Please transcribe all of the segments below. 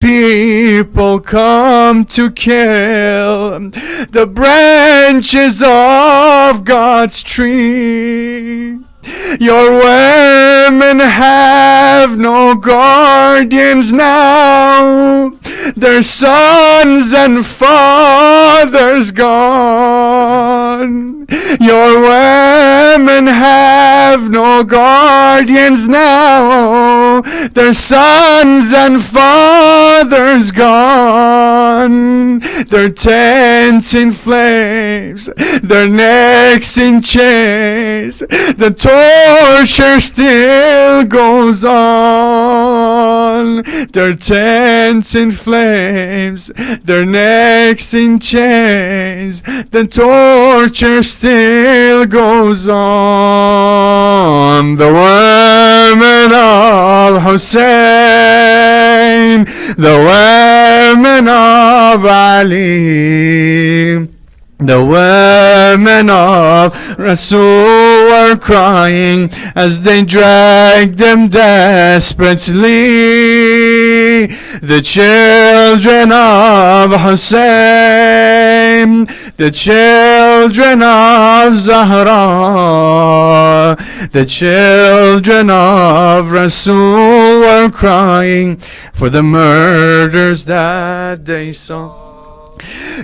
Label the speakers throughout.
Speaker 1: people come to kill the branches of God's tree. Your women have no guardians now, their sons and fathers gone. Your women have no guardians now, their sons and fathers gone. Their tents in flames, their necks in chains, the torture still goes on. Their tents in flames, their necks in chains, the torture still goes on. The women of Hussein, the women of Ali, the women of Rasul were crying as they dragged them desperately. The children of Hussein, the children of Zahra, the children of Rasul were crying for the murders that they saw.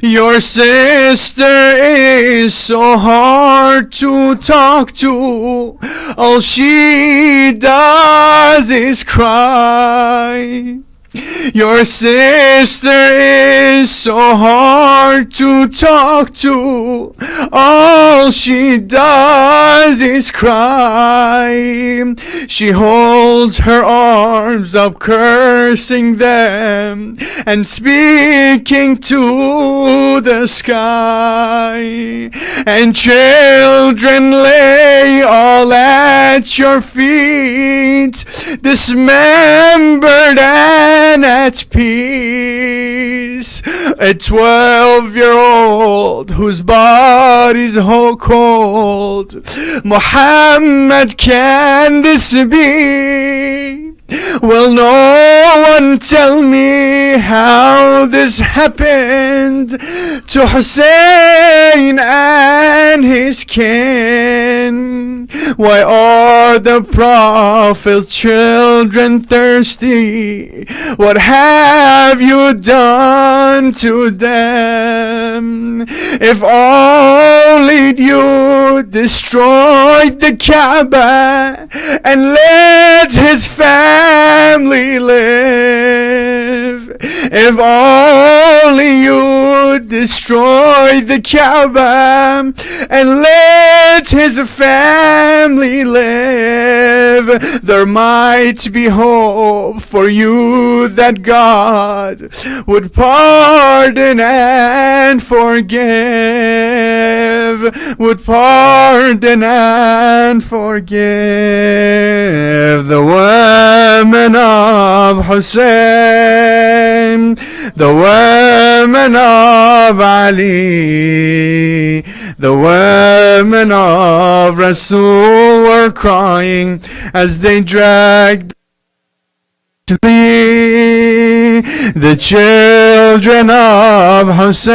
Speaker 1: Your sister is so hard to talk to. All she does is cry. Your sister is so hard to talk to. All she does is cry. She holds her arms up, cursing them and speaking to the sky. And children lay all at your feet, dismembered and at peace. A 12-year-old whose body's cold. Muhammad, can this be? Will no one tell me how this happened to Hussein and his kin? Why are the Prophet's children thirsty? What have you done to them? If only you destroyed the Kaaba and let his family live. If only you destroyed the Kaaba and let his family live, there might be hope for you that God would pardon and forgive, would pardon and forgive. The women of Hussein, the women of Ali, the women of Rasul were crying as they dragged the children of Hussein,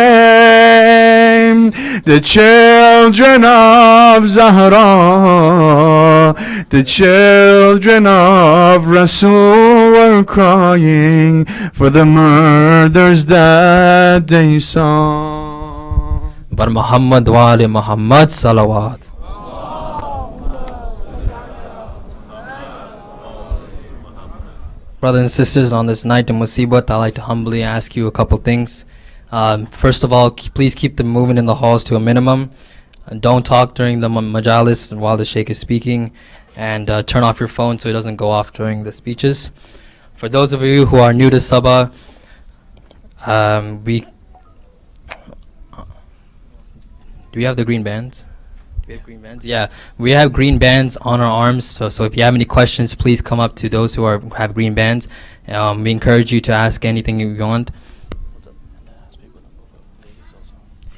Speaker 1: the children of Zahra, the children of Rasul were crying for the murders that they saw.
Speaker 2: Bar Muhammad wa ali Muhammad salawat. Brothers and sisters, on this night of Musibat, I'd like to humbly ask you a couple things. First of all, please keep the movement in the halls to a minimum. Don't talk during the majalis and while the Sheikh is speaking, and turn off your phone so it doesn't go off during the speeches. For those of you who are new to Saba, do we have the green bands? We have green bands? Yeah, we have green bands on our arms. So if you have any questions, please come up to those who have green bands. We encourage you to ask anything you want.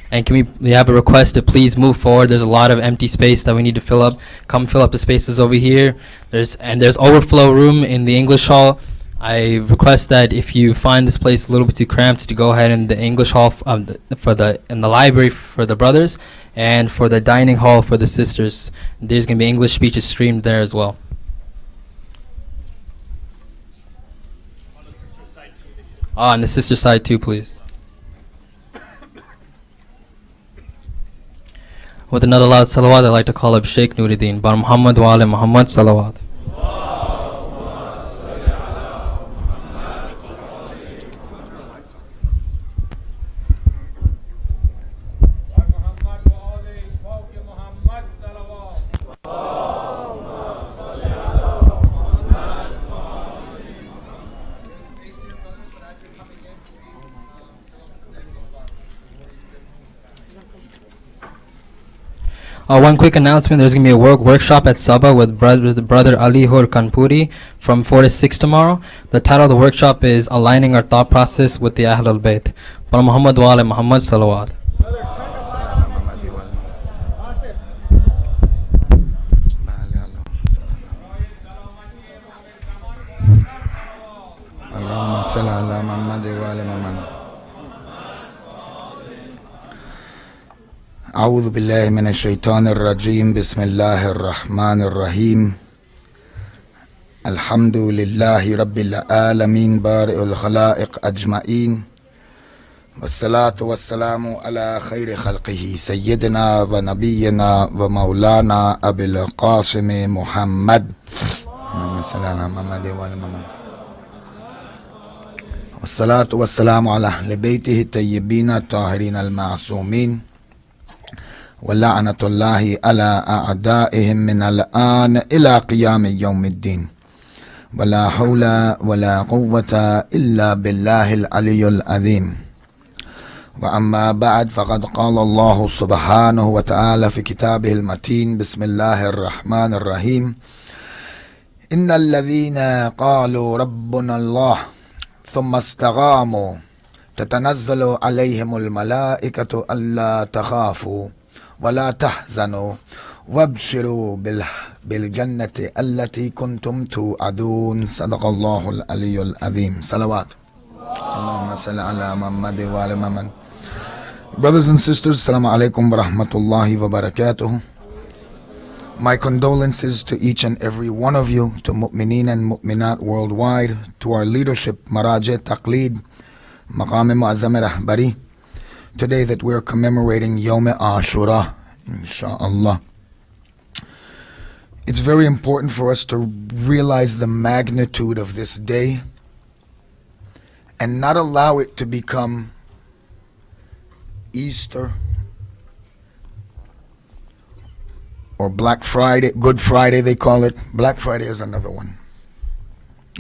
Speaker 2: And we have a request to please move forward. There's a lot of empty space that we need to fill up. Come fill up the spaces over here. There's overflow room in the English hall. I request that if you find this place a little bit too cramped, to go ahead in the English hall in the library for the brothers, and for the dining hall for the sisters. There's going to be English speeches streamed there as well. On the sister side too, please. With another loud salawat, I'd like to call up Sheikh Noorudin. Bar Muhammad wa ala Muhammad salawat. One quick announcement, there's going to be a workshop at Saba with brother Ali Hur Kanpuri from 4 to 6 tomorrow. The title of the workshop is Aligning Our Thought Process with the Ahlul Bayt. Bar Muhammad wa ala Muhammad salawat.
Speaker 3: Allahumma salli ala Muhammad wa ala Muhammad. أعوذ بالله من الشيطان الرجيم بسم الله الرحمن الرحيم الحمد لله رب العالمين بارئ الخلائق أجمعين والصلاة والسلام على خير خلقه سيدنا ونبينا ومولانا أبي القاسم محمد اللهم صل على محمد وعلى محمد والصلاة والسلام على أهل بيته الطيبين الطاهرين المعصومين ولعنة الله على أعدائهم من الآن إلى قيام يوم الدين ولا حول ولا قوة إلا بالله العلي العظيم وأما بعد فقد قال الله سبحانه وتعالى في كتابه المتين بسم الله الرحمن الرحيم إن الذين قالوا ربنا الله ثم استقاموا تتنزل عليهم الملائكة ألا تخافوا ولا تحزنوا وابشروا بالجنة التي كنتم توعدون صدق الله العلي العظيم صلوات اللهم صل على محمد وعلى محمد. Brothers and sisters, assalamu alaikum wa rahmatullahi wa barakatuh. My condolences to each and every one of you, to mu'mineen and mu'minat worldwide, to our leadership, Maraje Taqleed, Maqam Mu'azzam Rahbari, today that we're commemorating Yawm Ashura, inshaAllah. It's very important for us to realize the magnitude of this day and not allow it to become Easter or Black Friday, Good Friday they call it. Black Friday is another one.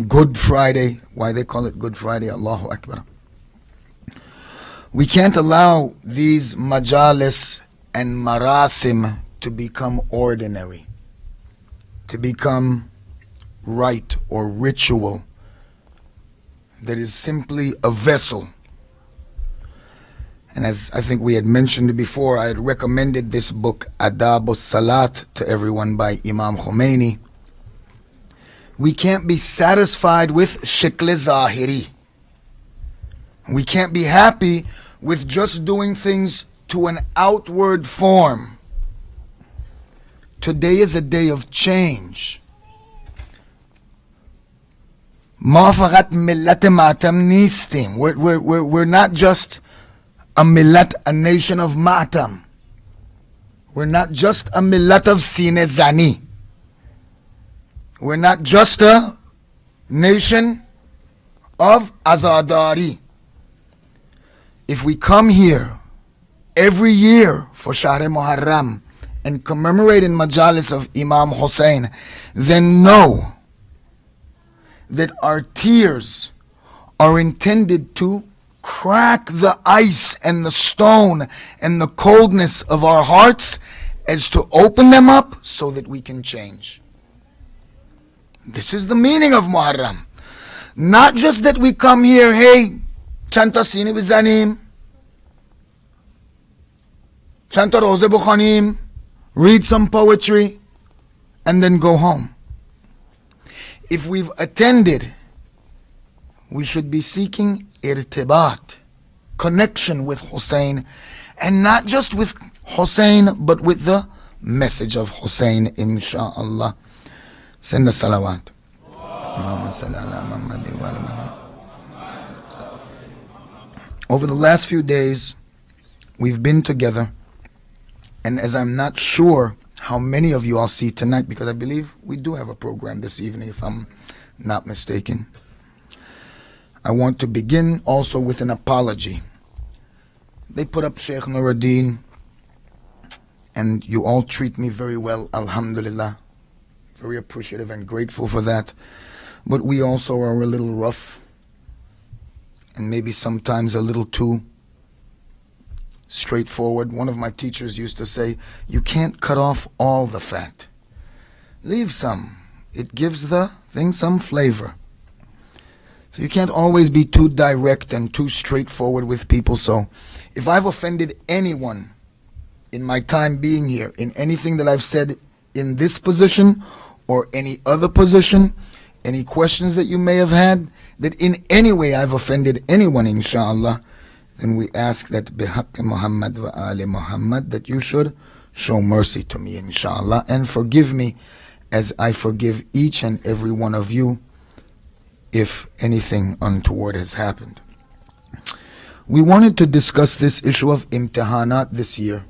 Speaker 3: Good Friday, why they call it Good Friday, Allahu Akbar. We can't allow these majalis and marasim to become ordinary, to become rite or ritual that is simply a vessel. And as I think we had mentioned before, I had recommended this book, Adab Salat, to everyone by Imam Khomeini. We can't be satisfied with shikl zahiri. We can't be happy with just doing things to an outward form. Today is a day of change. We're not just a millat, a nation of matam. We're not just a millat of sinezani. We're not just a nation of azadari. If we come here every year for Shahr Muharram and commemorate in majalis of Imam Hussein, then know that our tears are intended to crack the ice and the stone and the coldness of our hearts as to open them up so that we can change. This is the meaning of Muharram. Not just that we come here, hey, chanta sini bizanim, chanta roze bukhanim, read some poetry, and then go home. If we've attended we should be seeking irtibat, connection with Hussein, and not just with Hussein, but with the message of Hussein, insha'Allah. Send the salawat. Over the last few days, we've been together, and as I'm not sure how many of you I'll see tonight, because I believe we do have a program this evening, if I'm not mistaken, I want to begin also with an apology. They put up Sheikh Noorudin, and you all treat me very well, alhamdulillah. Very appreciative and grateful for that. But we also are a little rough, and maybe sometimes a little too straightforward. One of my teachers used to say, you can't cut off all the fat. Leave some. It gives the thing some flavor. So you can't always be too direct and too straightforward with people. So if I've offended anyone in my time being here, in anything that I've said in this position or any other position, any questions that you may have had, that in any way I've offended anyone, inshallah, then we ask that bihaqqi Muhammad wa ali Muhammad, that you should show mercy to me, inshallah, and forgive me as I forgive each and every one of you if anything untoward has happened. We wanted to discuss this issue of imtihanat this year,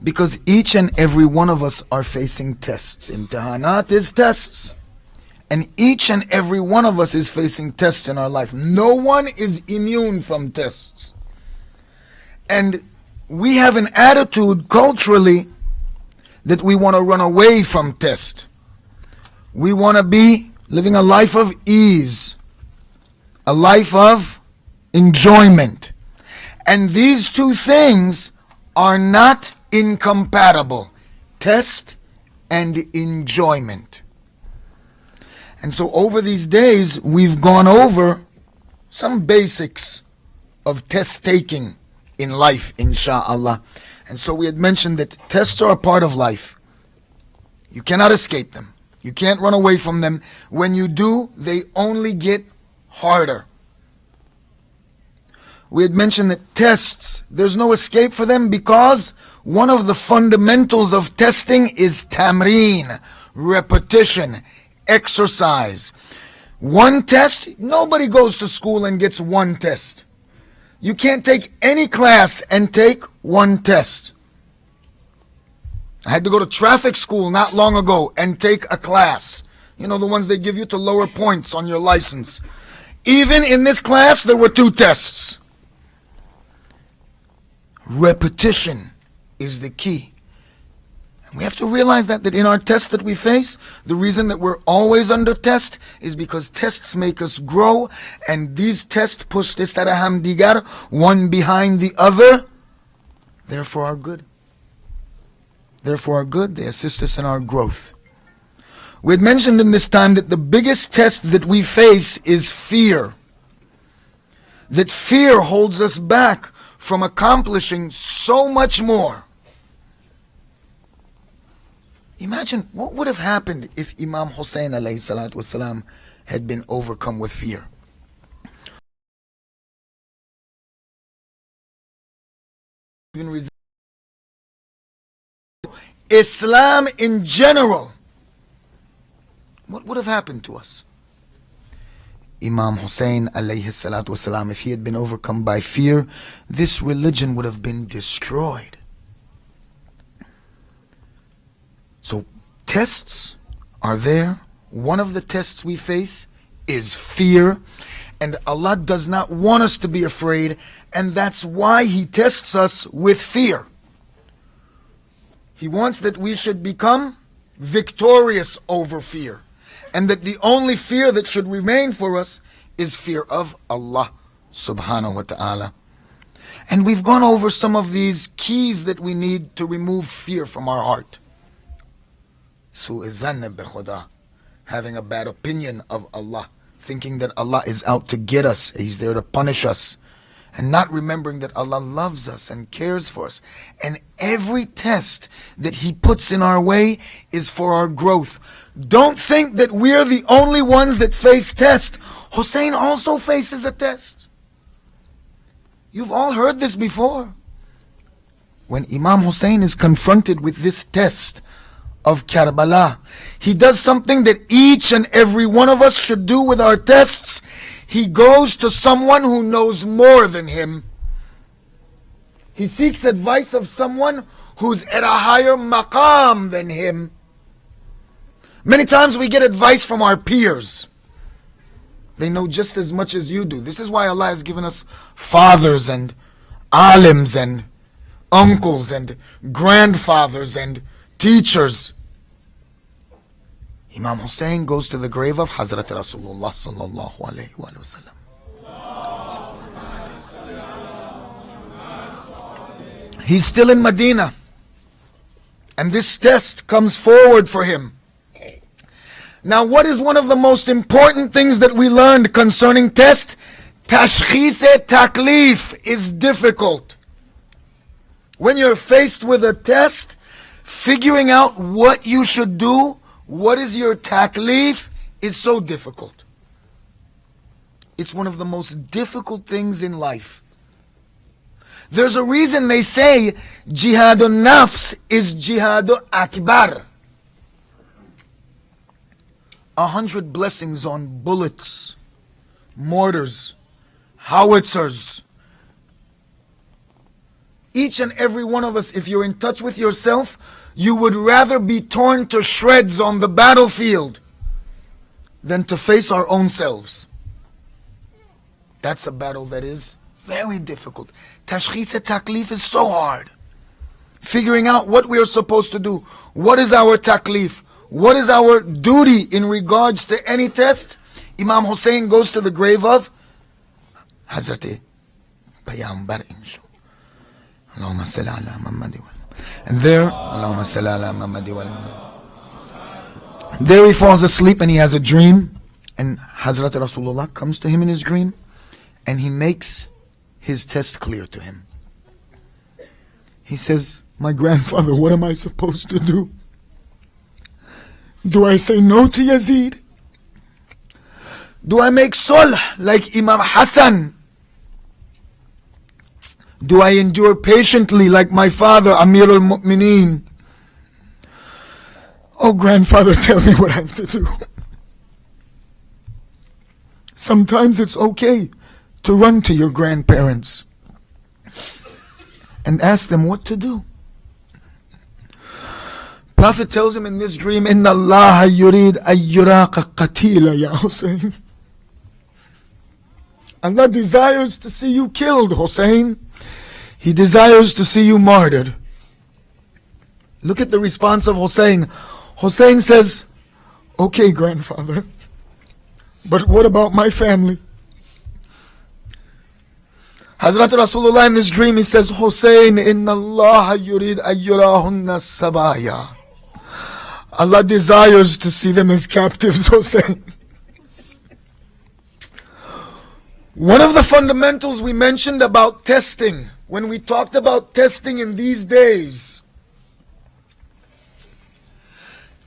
Speaker 3: because each and every one of us are facing tests. Imtihanat is tests. And each and every one of us is facing tests in our life. No one is immune from tests. And we have an attitude culturally that we want to run away from tests. We want to be living a life of ease, a life of enjoyment. And these two things are not incompatible, test and enjoyment. And so over these days, we've gone over some basics of test taking in life, insha'Allah. And so we had mentioned that tests are a part of life. You cannot escape them. You can't run away from them. When you do, they only get harder. We had mentioned that tests, there's no escape for them, because one of the fundamentals of testing is tamreen, repetition, exercise. One test, nobody goes to school and gets one test. You can't take any class and take one test. I had to go to traffic school not long ago and take a class. You know, the ones they give you to lower points on your license. Even in this class, there were 2 tests. Repetition is the key. And we have to realize that in our tests that we face, the reason that we're always under test is because tests make us grow, and these tests push this taraham digar, one behind the other, therefore are good. Therefore are good, they assist us in our growth. We had mentioned in this time that the biggest test that we face is fear. That fear holds us back from accomplishing so much more. Imagine what would have happened if Imam Hussein alayhi salatu wasalam had been overcome with fear. Islam in general, what would have happened to us? Imam Hussein alayhi salatu wasalam, if he had been overcome by fear, this religion would have been destroyed. So tests are there. One of the tests we face is fear, and Allah does not want us to be afraid, and that's why He tests us with fear. He wants that we should become victorious over fear, and that the only fear that should remain for us is fear of Allah subhanahu wa ta'ala. And we've gone over some of these keys that we need to remove fear from our heart. Su'izanna bi khuda, having a bad opinion of Allah, thinking that Allah is out to get us, He's there to punish us. and not remembering that Allah loves us and cares for us. And every test that He puts in our way is for our growth. Don't think that we're the only ones that face tests. Hussein also faces a test. You've all heard this before. When Imam Hussein is confronted with this test of Karbala, he does something that each and every one of us should do with our tests. He goes to someone who knows more than him. He seeks advice of someone who's at a higher maqam than him. Many times we get advice from our peers. They know just as much as you do. This is why Allah has given us fathers and alims and uncles and grandfathers and teachers. Imam Hussein goes to the grave of Hazrat Rasulullah sallallahu alayhi wa sallam. He's still in Medina, and this test comes forward for him. Now, what is one of the most important things that we learned concerning test? Tashkhis taklif is difficult. When you're faced with a test, figuring out what you should do, what is your taklif, is so difficult. It's one of the most difficult things in life. There's a reason they say jihadun nafs is jihadun akbar. 100 blessings on bullets, mortars, howitzers. Each and every one of us, if you're in touch with yourself, you would rather be torn to shreds on the battlefield than to face our own selves. That's a battle that is very difficult. Tashkhis taklif is so hard. Figuring out what we are supposed to do. What is our taklif? What is our duty in regards to any test? Imam Hussein goes to the grave of Hazrat Payambar Inshu. Allahumma salli ala Muhammad wa and there, Allahumma salli ala Muhammad wa there he falls asleep and he has a dream, and Hazrat Rasulullah comes to him in his dream and he makes his test clear to him. He says, my grandfather, what am I supposed to do? Do I say no to Yazid? Do I make sulh like Imam Hassan? Do I endure patiently like my father, Amir al-Mu'mineen? Oh, grandfather, tell me what I'm to do. Sometimes it's okay to run to your grandparents and ask them what to do. Prophet tells him in this dream, Inna Allah yurid ayyuraqa qatila ya Hussein. Allah desires to see you killed, Hussein. He desires to see you martyred. Look at the response of Hussein. Hussein says, okay, grandfather, but what about my family? Hazrat Rasulullah in this dream, he says, Hussein, inna Allah yurid ayyurahunna sabaya. Allah desires to see them as captives, Hussein. One of the fundamentals we mentioned about testing, when we talked about testing in these days,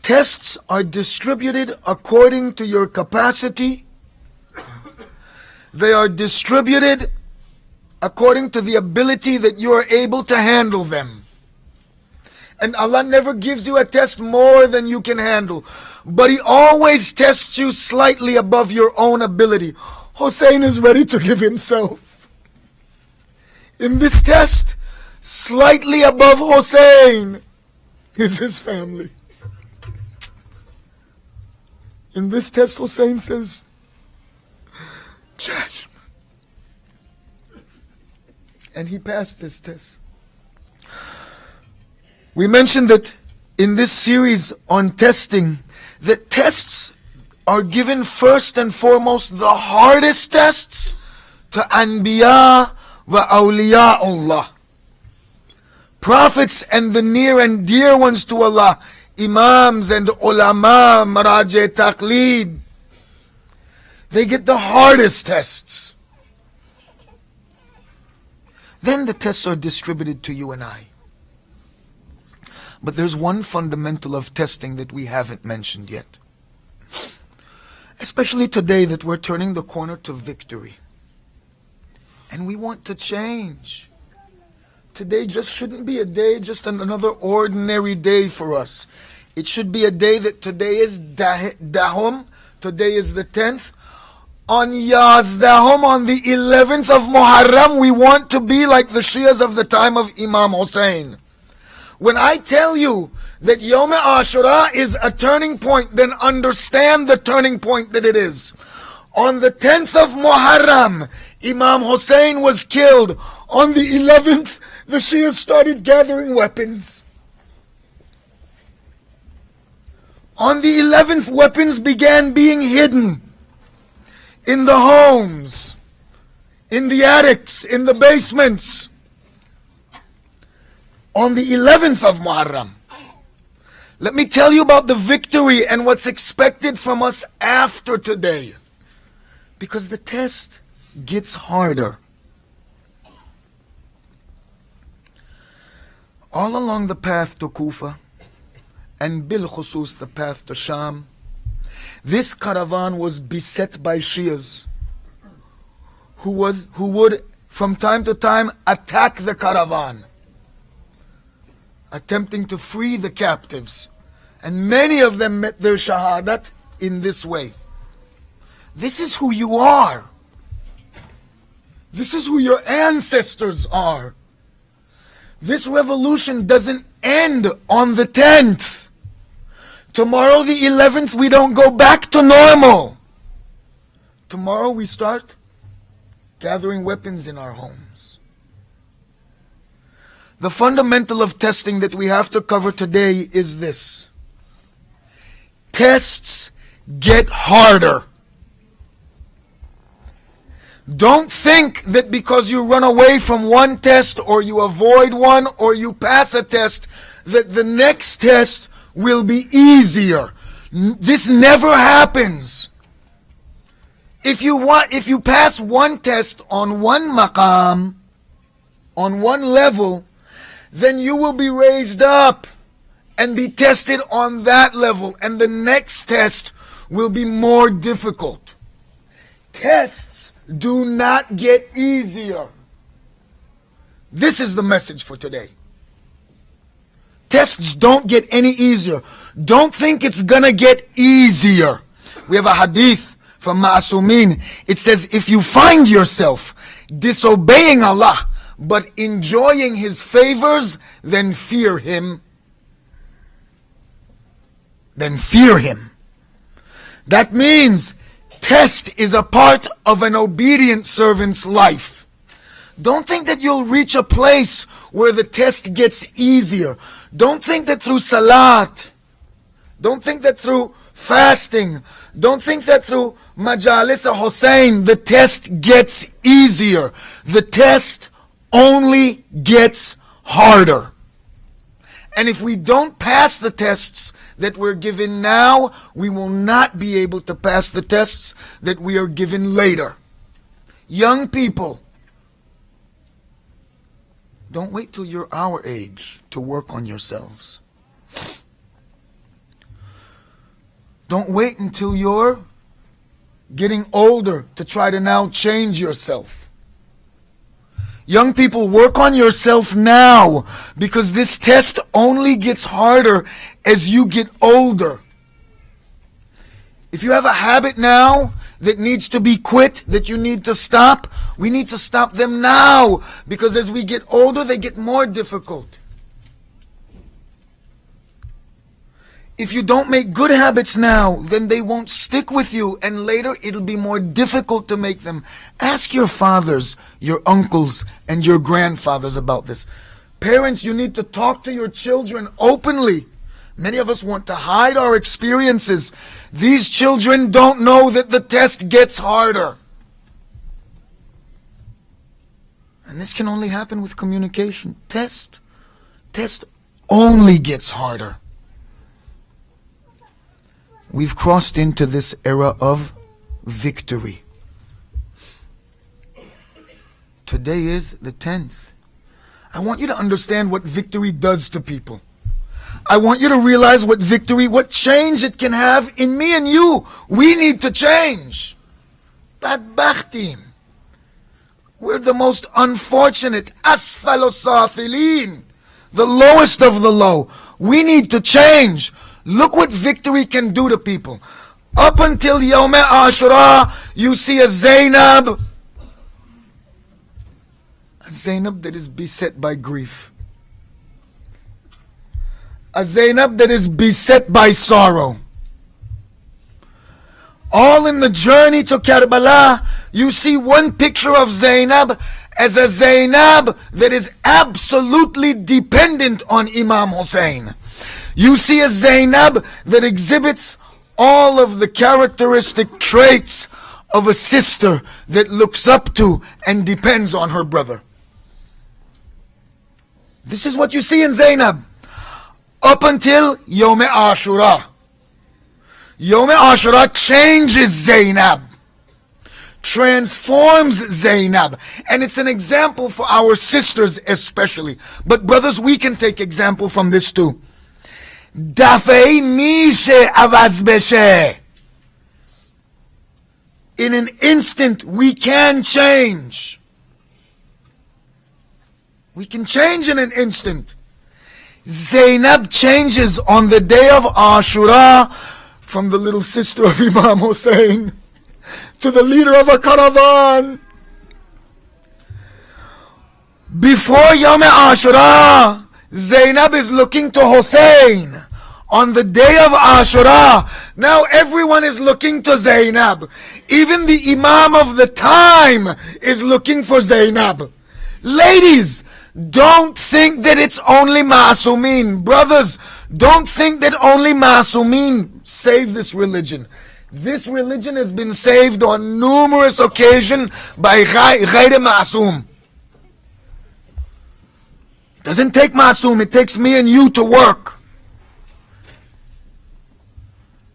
Speaker 3: tests are distributed according to your capacity. They are distributed according to the ability that you are able to handle them. And Allah never gives you a test more than you can handle. But He always tests you slightly above your own ability. Hussein is ready to give himself. In this test, slightly above Hussein is his family. In this test, Hussein says, Judge. And he passed this test. We mentioned that in this series on testing, that tests are given first and foremost, the hardest tests, to Anbiya wa Awliya prophets and the near and dear ones to Allah, Imams and Ulama, Maraje Taqleed. They get the hardest tests. Then the tests are distributed to you and I. But there's one fundamental of testing that we haven't mentioned yet. Especially today that we're turning the corner to victory. And we want to change. Today just shouldn't be a day, just another ordinary day for us. It should be a day that today is Dahum, today is the 10th. On Yazdahum, on the 11th of Muharram, we want to be like the Shias of the time of Imam Hussein. When I tell you that Yom Ashura is a turning point, then understand the turning point that it is. On the 10th of Muharram, Imam Hussein was killed. On the 11th, the Shias started gathering weapons. On the 11th, weapons began being hidden in the homes, in the attics, in the basements. On the 11th of Muharram. Let me tell you about the victory and what's expected from us after today. Because the test gets harder. All along the path to Kufa, and bil khusus the path to Sham, this caravan was beset by Shias who would from time to time attack the caravan, attempting to free the captives. And many of them met their shahadat in this way. This is who you are. This is who your ancestors are. This revolution doesn't end on the 10th. Tomorrow, the 11th, we don't go back to normal. Tomorrow we start gathering weapons in our homes. The fundamental of testing that we have to cover today is this. Tests get harder. Don't think that because you run away from one test or you avoid one or you pass a test that the next test will be easier. This never happens. If you pass one test on one maqam, on one level, then you will be raised up and be tested on that level, and the next test will be more difficult. Tests do not get easier. This is the message for today. Tests don't get any easier. Don't think it's gonna get easier. We have a hadith from Ma'asumin. It says, if you find yourself disobeying Allah but enjoying His favors, then fear Him. Then fear Him. That means test is a part of an obedient servant's life. Don't think that you'll reach a place where the test gets easier. Don't think that through salat, don't think that through fasting, don't think that through majalis Hussein the test gets easier. The test only gets harder. And if we don't pass the tests that we're given now, we will not be able to pass the tests that we are given later. Young people, don't wait till you're our age to work on yourselves. Don't wait until you're getting older to try to now change yourself. Young people, work on yourself now, because this test only gets harder as you get older. If you have a habit now that needs to be quit, that you need to stop, we need to stop them now, because as we get older, they get more difficult. If you don't make good habits now, then they won't stick with you, and later it'll be more difficult to make them. Ask your fathers, your uncles, and your grandfathers about this. Parents, you need to talk to your children openly. Many of us want to hide our experiences. These children don't know that the test gets harder. And this can only happen with communication. Test only gets harder. We've crossed into this era of victory. Today is the 10th. I want you to understand what victory does to people. I want you to realize what victory, what change it can have in me and you. We need to change. Badbachtim. We're the most unfortunate. Asfalosafilin. The lowest of the low. We need to change. Look what victory can do to people. Up until Yom Ashura, you see a Zainab. A Zainab that is beset by grief. A Zainab that is beset by sorrow. All in the journey to Karbala, you see one picture of Zainab as a Zainab that is absolutely dependent on Imam Hussein. You see a Zainab that exhibits all of the characteristic traits of a sister that looks up to and depends on her brother. This is what you see in Zainab. Up until Yom Ashura. Yom Ashura changes Zainab. Transforms Zainab. And it's an example for our sisters especially. But brothers, we can take example from this too. Dafei mishe avaz beshe. In an instant, we can change. We can change in an instant. Zainab changes on the day of Ashura from the little sister of Imam Hussein to the leader of a caravan. Before Yom Ashura, Zainab is looking to Hussein. On the day of Ashura, now everyone is looking to Zainab. Even the Imam of the time is looking for Zainab. Ladies, don't think that it's only Ma'asumin. Brothers, don't think that only Ma'asumin save this religion. This religion has been saved on numerous occasions by Ghayr Ma'asum. Doesn't take Ma'asum, it takes me and you to work.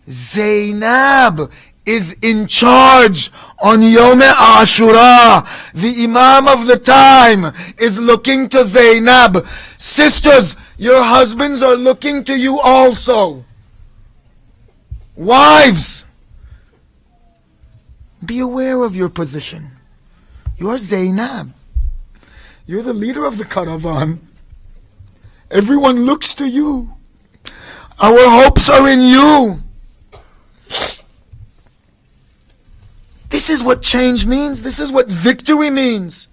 Speaker 3: Zainab is in charge on Yom Ashura. The Imam of the time is looking to Zainab. Sisters, your husbands are looking to you also. Wives, be aware of your position. You are Zainab. You're the leader of the caravan. Everyone looks to you. Our hopes are in you. This is what change means. This is what victory means.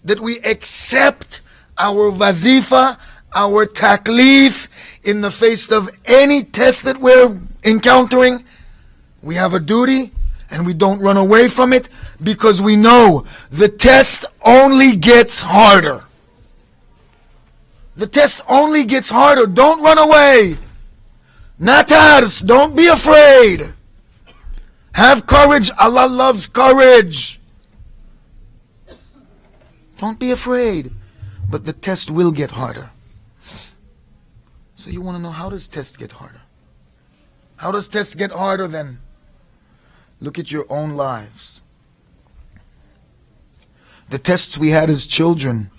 Speaker 3: That we accept our wazifa, our taklif in the face of any test that we're encountering. We have a duty and we don't run away from it because we know the test only gets harder. The test only gets harder. Don't run away. Natars, don't be afraid. Have courage. Allah loves courage. Don't be afraid. But the test will get harder. So you want to know, how does test get harder? How does test get harder then? Look at your own lives. The tests we had as children,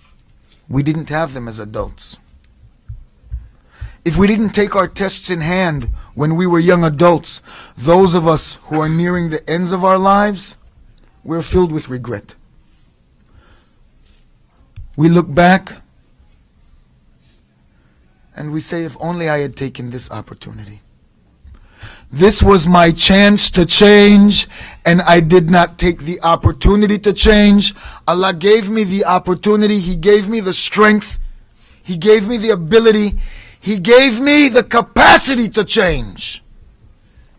Speaker 3: we didn't have them as adults. If we didn't take our tests in hand when we were young adults, those of us who are nearing the ends of our lives, we're filled with regret. We look back and we say, if only I had taken this opportunity. This was my chance to change and I did not take the opportunity to change. Allah gave me the opportunity. He gave me the strength. He gave me the ability. He gave me the capacity to change.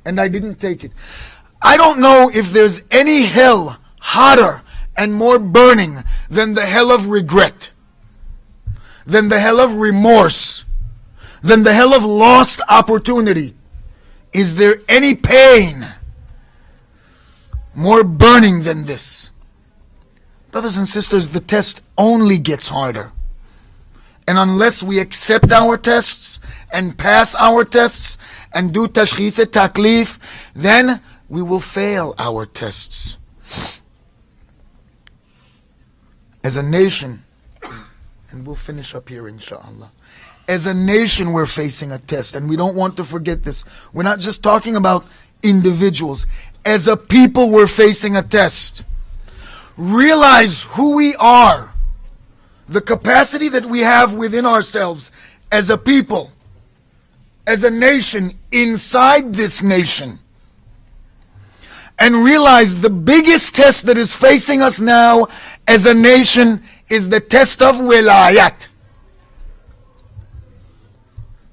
Speaker 3: And I didn't take it. I don't know if there's any hell hotter and more burning than the hell of regret, than the hell of remorse, than the hell of lost opportunity. Is there any pain more burning than this? Brothers and sisters, the test only gets harder. And unless we accept our tests and pass our tests and do tashkhis taklif, then we will fail our tests. As a nation, and we'll finish up here inshallah. As a nation, we're facing a test, and we don't want to forget this. We're not just talking about individuals. As a people, we're facing a test. Realize who we are, the capacity that we have within ourselves as a people, as a nation, inside this nation. And realize the biggest test that is facing us now as a nation is the test of wilayat.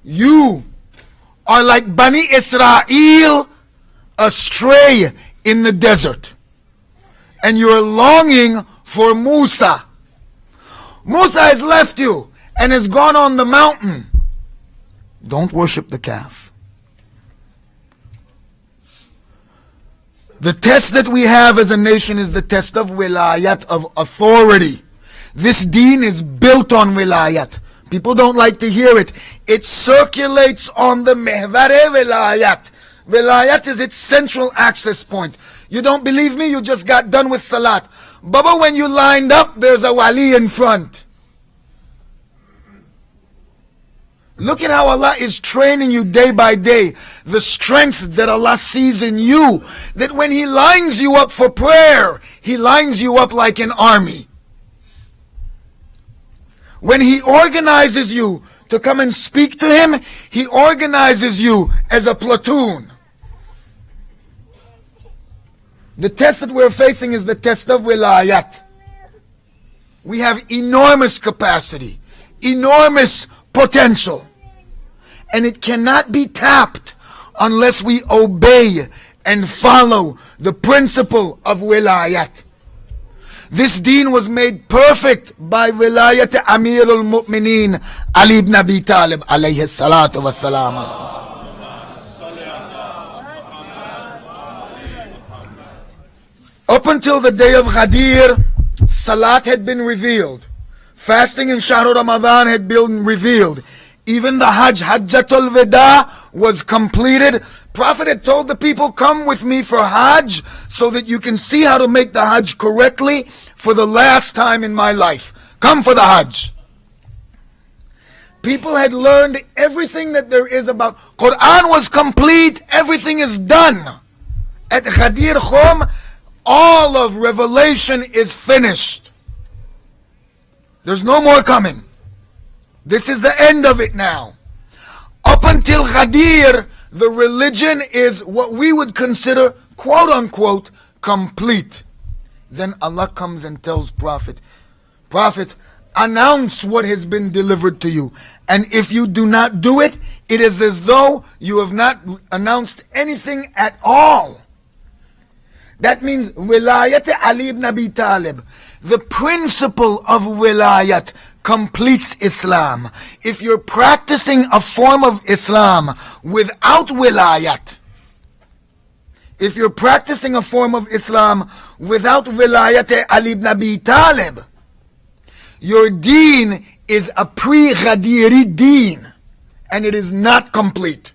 Speaker 3: You are like Bani Israel, astray in the desert. And you're longing for Musa. Musa has left you and has gone on the mountain. Don't worship the calf. The test that we have as a nation is the test of wilayat, of authority. This deen is built on wilayat. People don't like to hear it. It circulates on the mehvare wilayat. Wilayat is its central access point. You don't believe me? You just got done with salat. Baba, when you lined up, there's a wali in front. Look at how Allah is training you day by day. The strength that Allah sees in you. That when He lines you up for prayer, He lines you up like an army. When He organizes you to come and speak to Him, He organizes you as a platoon. The test that we're facing is the test of wilayat. We have enormous capacity, enormous potential. And it cannot be tapped unless we obey and follow the principle of wilayat. This deen was made perfect by wilayat Amir al-Mu'mineen Ali ibn Abi Talib alayhi salatu wassalam. Up until the day of Ghadir, Salat had been revealed. Fasting in Shahr Ramadan had been revealed. Even the Hajj, Hajjatul Wada, was completed. Prophet had told the people, come with me for Hajj so that you can see how to make the Hajj correctly for the last time in my life. Come for the Hajj. People had learned everything that there is about. Quran was complete. Everything is done. At Ghadir Khum, all of Revelation is finished. There's no more coming. This is the end of it now. Up until Ghadir, the religion is what we would consider, quote unquote, complete. Then Allah comes and tells Prophet, announce what has been delivered to you. And if you do not do it, it is as though you have not announced anything at all. That means wilayat Ali ibn Abi Talib. The principle of wilayat completes Islam. If you're practicing a form of Islam without wilayat, if you're practicing a form of Islam without wilayat Ali ibn Abi Talib, your deen is a pre-Ghadiri deen, and it is not complete.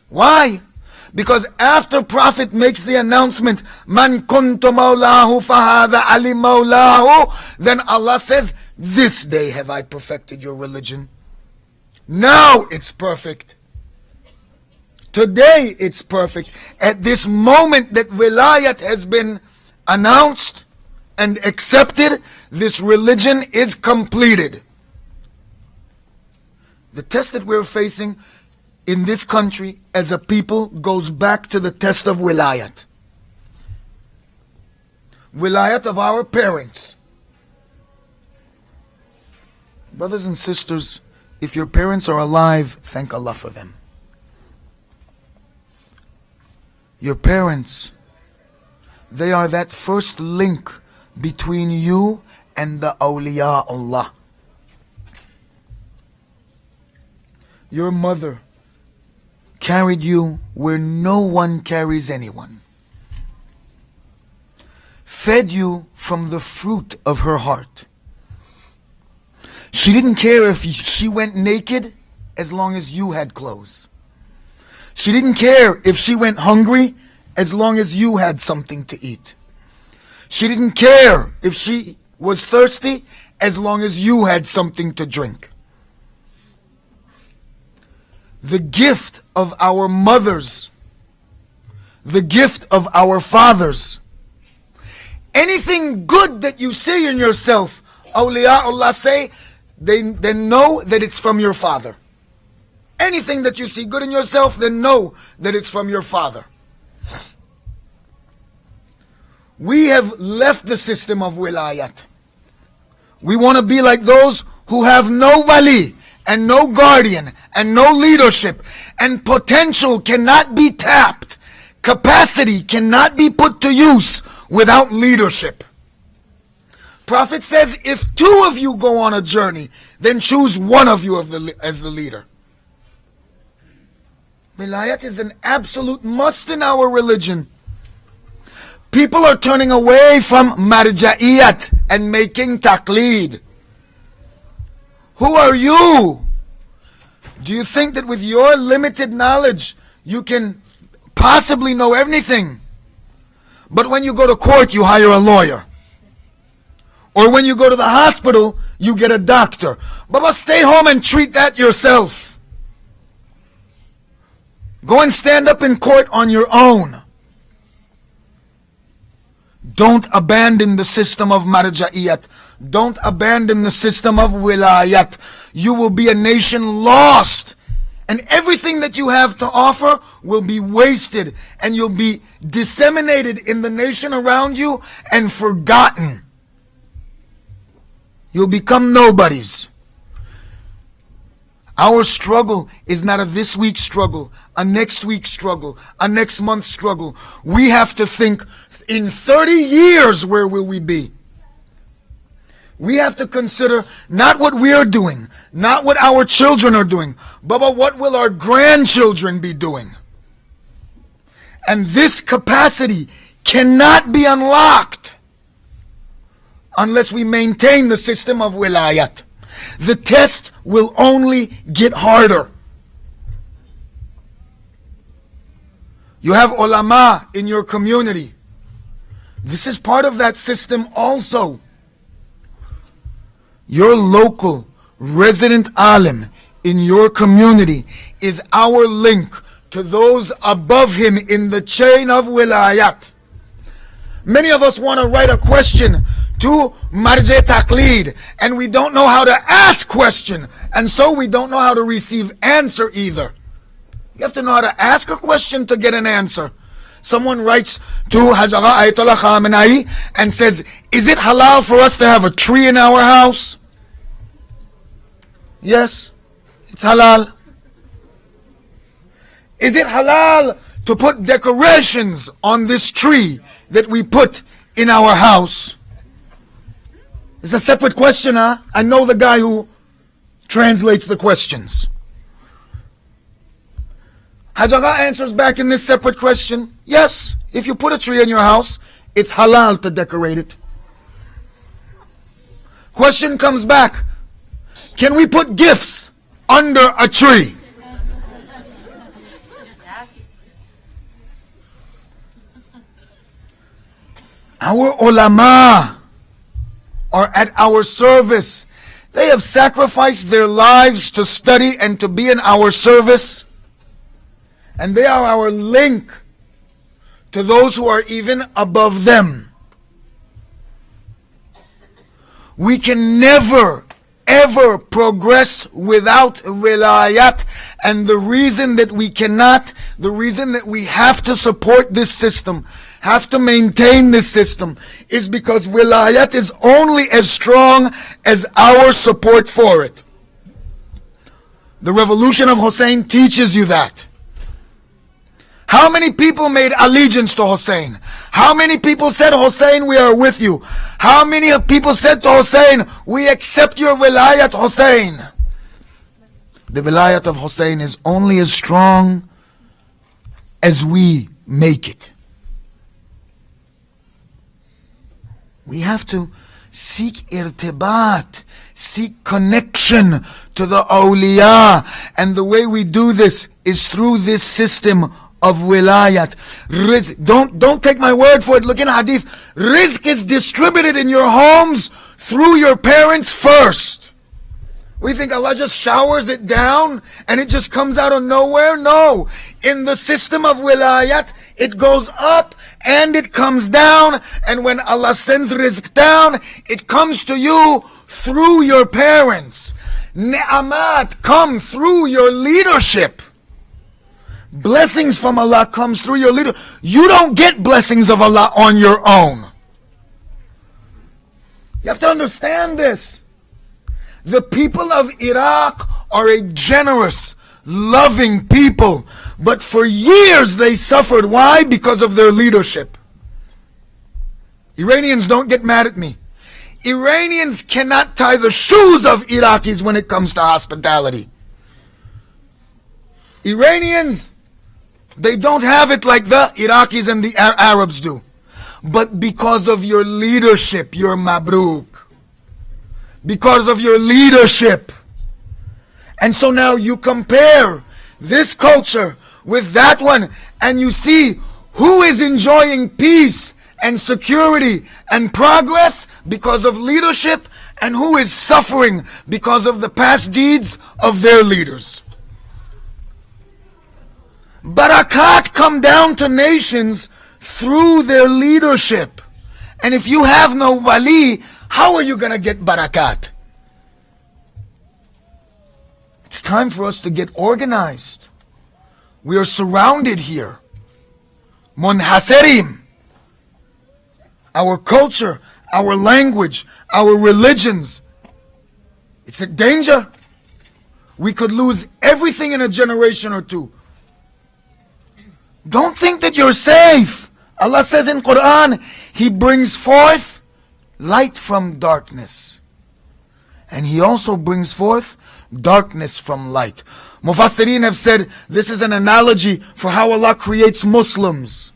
Speaker 3: Why? Because after Prophet makes the announcement, Man kuntu mawlahu fahadha Ali mawlahu, then Allah says, this day have I perfected your religion. Now it's perfect. Today it's perfect. At this moment that wilayat has been announced and accepted, this religion is completed. The test that we're facing in this country as a people goes back to the test of wilayat. Wilayat of our parents. Brothers and sisters, if your parents are alive, thank Allah for them. Your parents, they are that first link between you and the awliya Allah. Your mother carried you where no one carries anyone. Fed you from the fruit of her heart. She didn't care if she went naked as long as you had clothes. She didn't care if she went hungry as long as you had something to eat. She didn't care if she was thirsty as long as you had something to drink. The gift of our mothers, the gift of our fathers, anything good that you see in yourself, awliyaullah say, they know that it's from your father. Anything that you see good in yourself, then know that it's from your father. We have left the system of wilayat. We want to be like those who have no wali and no guardian and no leadership, and potential cannot be tapped. Capacity cannot be put to use without leadership. Prophet says, if two of you go on a journey, then choose one of you as the leader. Wilayat is an absolute must in our religion. People are turning away from marja'iyat and making taqleed. Who are you? Do you think that with your limited knowledge you can possibly know everything? But when you go to court, you hire a lawyer. Or when you go to the hospital, you get a doctor. Baba, stay home and treat that yourself. Go and stand up in court on your own. Don't abandon the system of marja'iyat. Don't abandon the system of wilayat. You will be a nation lost. And everything that you have to offer will be wasted. And you'll be disseminated in the nation around you and forgotten. You'll become nobodies. Our struggle is not a this week's struggle, a next week's struggle, a next month's struggle. We have to think, in 30 years, where will we be? We have to consider not what we are doing, not what our children are doing, but what will our grandchildren be doing? And this capacity cannot be unlocked unless we maintain the system of wilayat. The test will only get harder. You have ulama in your community. This is part of that system also. Your local resident alim in your community is our link to those above him in the chain of wilayat. Many of us want to write a question to marje taqleed, and we don't know how to ask question, and so we don't know how to receive answer either. You have to know how to ask a question to get an answer. Someone writes to Hajara Ayatollah Khamenei and says, is it halal for us to have a tree in our house? Yes, it's halal. Is it halal to put decorations on this tree that we put in our house? It's a separate question, huh? I know the guy who translates the questions. Hajara answers back in this separate question, yes, if you put a tree in your house, it's halal to decorate it. Question comes back, can we put gifts under a tree? Our ulama are at our service. They have sacrificed their lives to study and to be in our service. And they are our link to those who are even above them. We can never, ever progress without wilayat. And the reason that we cannot, the reason that we have to support this system, have to maintain this system, is because wilayat is only as strong as our support for it. The revolution of Hussein teaches you that. How many people made allegiance to Hussein? How many people said, Hussein, we are with you? How many people said to Hussein, we accept your wilayat, Hussein? The wilayat of Hussein is only as strong as we make it. We have to seek irtibat, seek connection to the awliya. And the way we do this is through this system of wilayat. Rizq, don't take my word for it. Look in hadith. Rizq is distributed in your homes through your parents first. We think Allah just showers it down and it just comes out of nowhere. No. In the system of wilayat, it goes up and it comes down. And when Allah sends rizq down, it comes to you through your parents. Ni'amat come through your leadership. Blessings from Allah comes through your leader. You don't get blessings of Allah on your own. You have to understand this. The people of Iraq are a generous, loving people. But for years they suffered. Why? Because of their leadership. Iranians, don't get mad at me. Iranians cannot tie the shoes of Iraqis when it comes to hospitality. Iranians, they don't have it like the Iraqis and the Arabs do. But because of your leadership, your mabruk. Because of your leadership. And so now you compare this culture with that one, and you see who is enjoying peace and security and progress because of leadership, and who is suffering because of the past deeds of their leaders. Barakat come down to nations through their leadership. And if you have no wali, how are you going to get barakat? It's time for us to get organized. We are surrounded here. Munhasirim. Our culture, our language, our religions. It's a danger. We could lose everything in a generation or two. Don't think that you're safe. Allah says in Quran, He brings forth light from darkness. And He also brings forth darkness from light. Mufassirin have said this is an analogy for how Allah creates Muslims.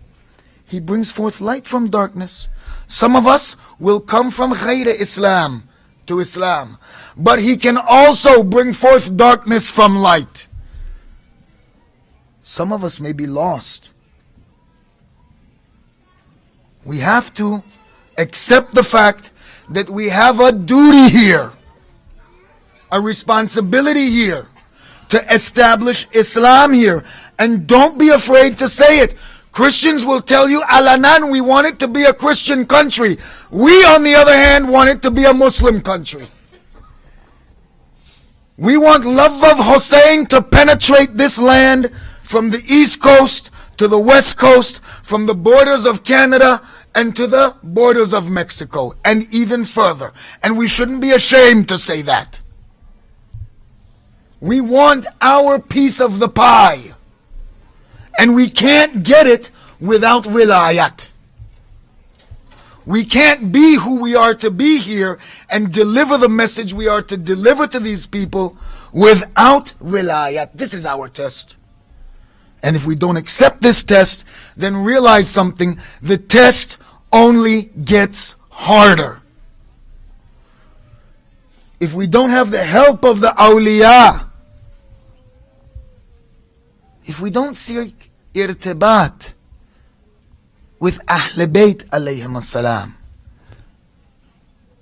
Speaker 3: He brings forth light from darkness. Some of us will come from Ghayra Islam to Islam. But He can also bring forth darkness from light. Some of us may be lost. We have to accept the fact that we have a duty here, a responsibility here, to establish Islam here. And don't be afraid to say it. Christians will tell you, alanan, we want it to be a Christian country. We, on the other hand, want it to be a Muslim country. We want love of Hussein to penetrate this land from the east coast to the west coast, from the borders of Canada and to the borders of Mexico, and even further. And we shouldn't be ashamed to say that. We want our piece of the pie. And we can't get it without wilayat. We can't be who we are to be here and deliver the message we are to deliver to these people without wilayat. This is our test. And if we don't accept this test, then realize something. The test only gets harder. If we don't have the help of the awliya, if we don't seek irtibat with Ahl Bayt alayhim as-salam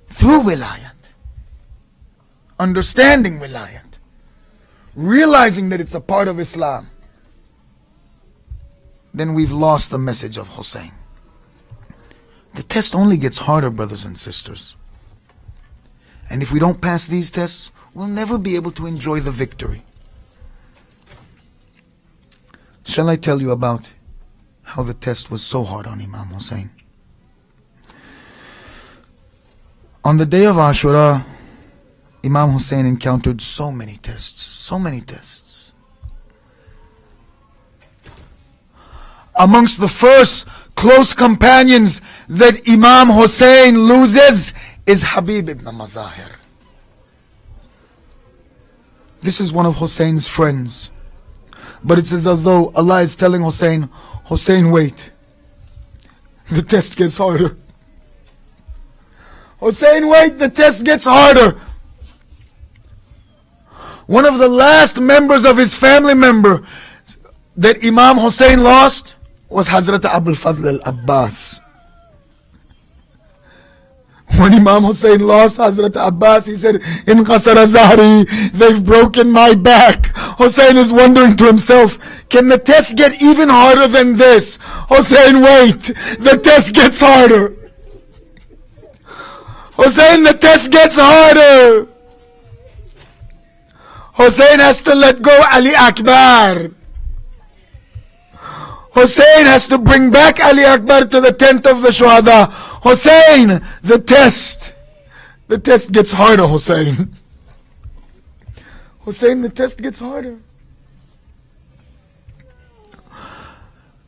Speaker 3: through wilayat, understanding wilayat, realizing that it's a part of Islam, then we've lost the message of Hussein. The test only gets harder, brothers and sisters. And if we don't pass these tests, we'll never be able to enjoy the victory. Shall I tell you about how the test was so hard on Imam Hussein? On the day of Ashura, Imam Hussein encountered so many tests, so many tests. Amongst the first close companions that Imam Hussein loses is Habib ibn Mazahir. This is one of Hussein's friends. But it's as though Allah is telling Hussein, Hussein, wait. The test gets harder. Hussein, wait, the test gets harder. One of the last members of his family member that Imam Hussein lost was Hazrat Abul Fadl al-Abbas. When Imam Hussein lost Hazrat Abbas, he said, in Qasara Zahri, they've broken my back. Hussein is wondering to himself, can the test get even harder than this? Hussein, wait, the test gets harder. Hussein, the test gets harder. Hussein has to let go Ali Akbar. Hussein has to bring back Ali Akbar to the tent of the Shuhada. Hussein, the test gets harder, Hussein. Hussein, the test gets harder.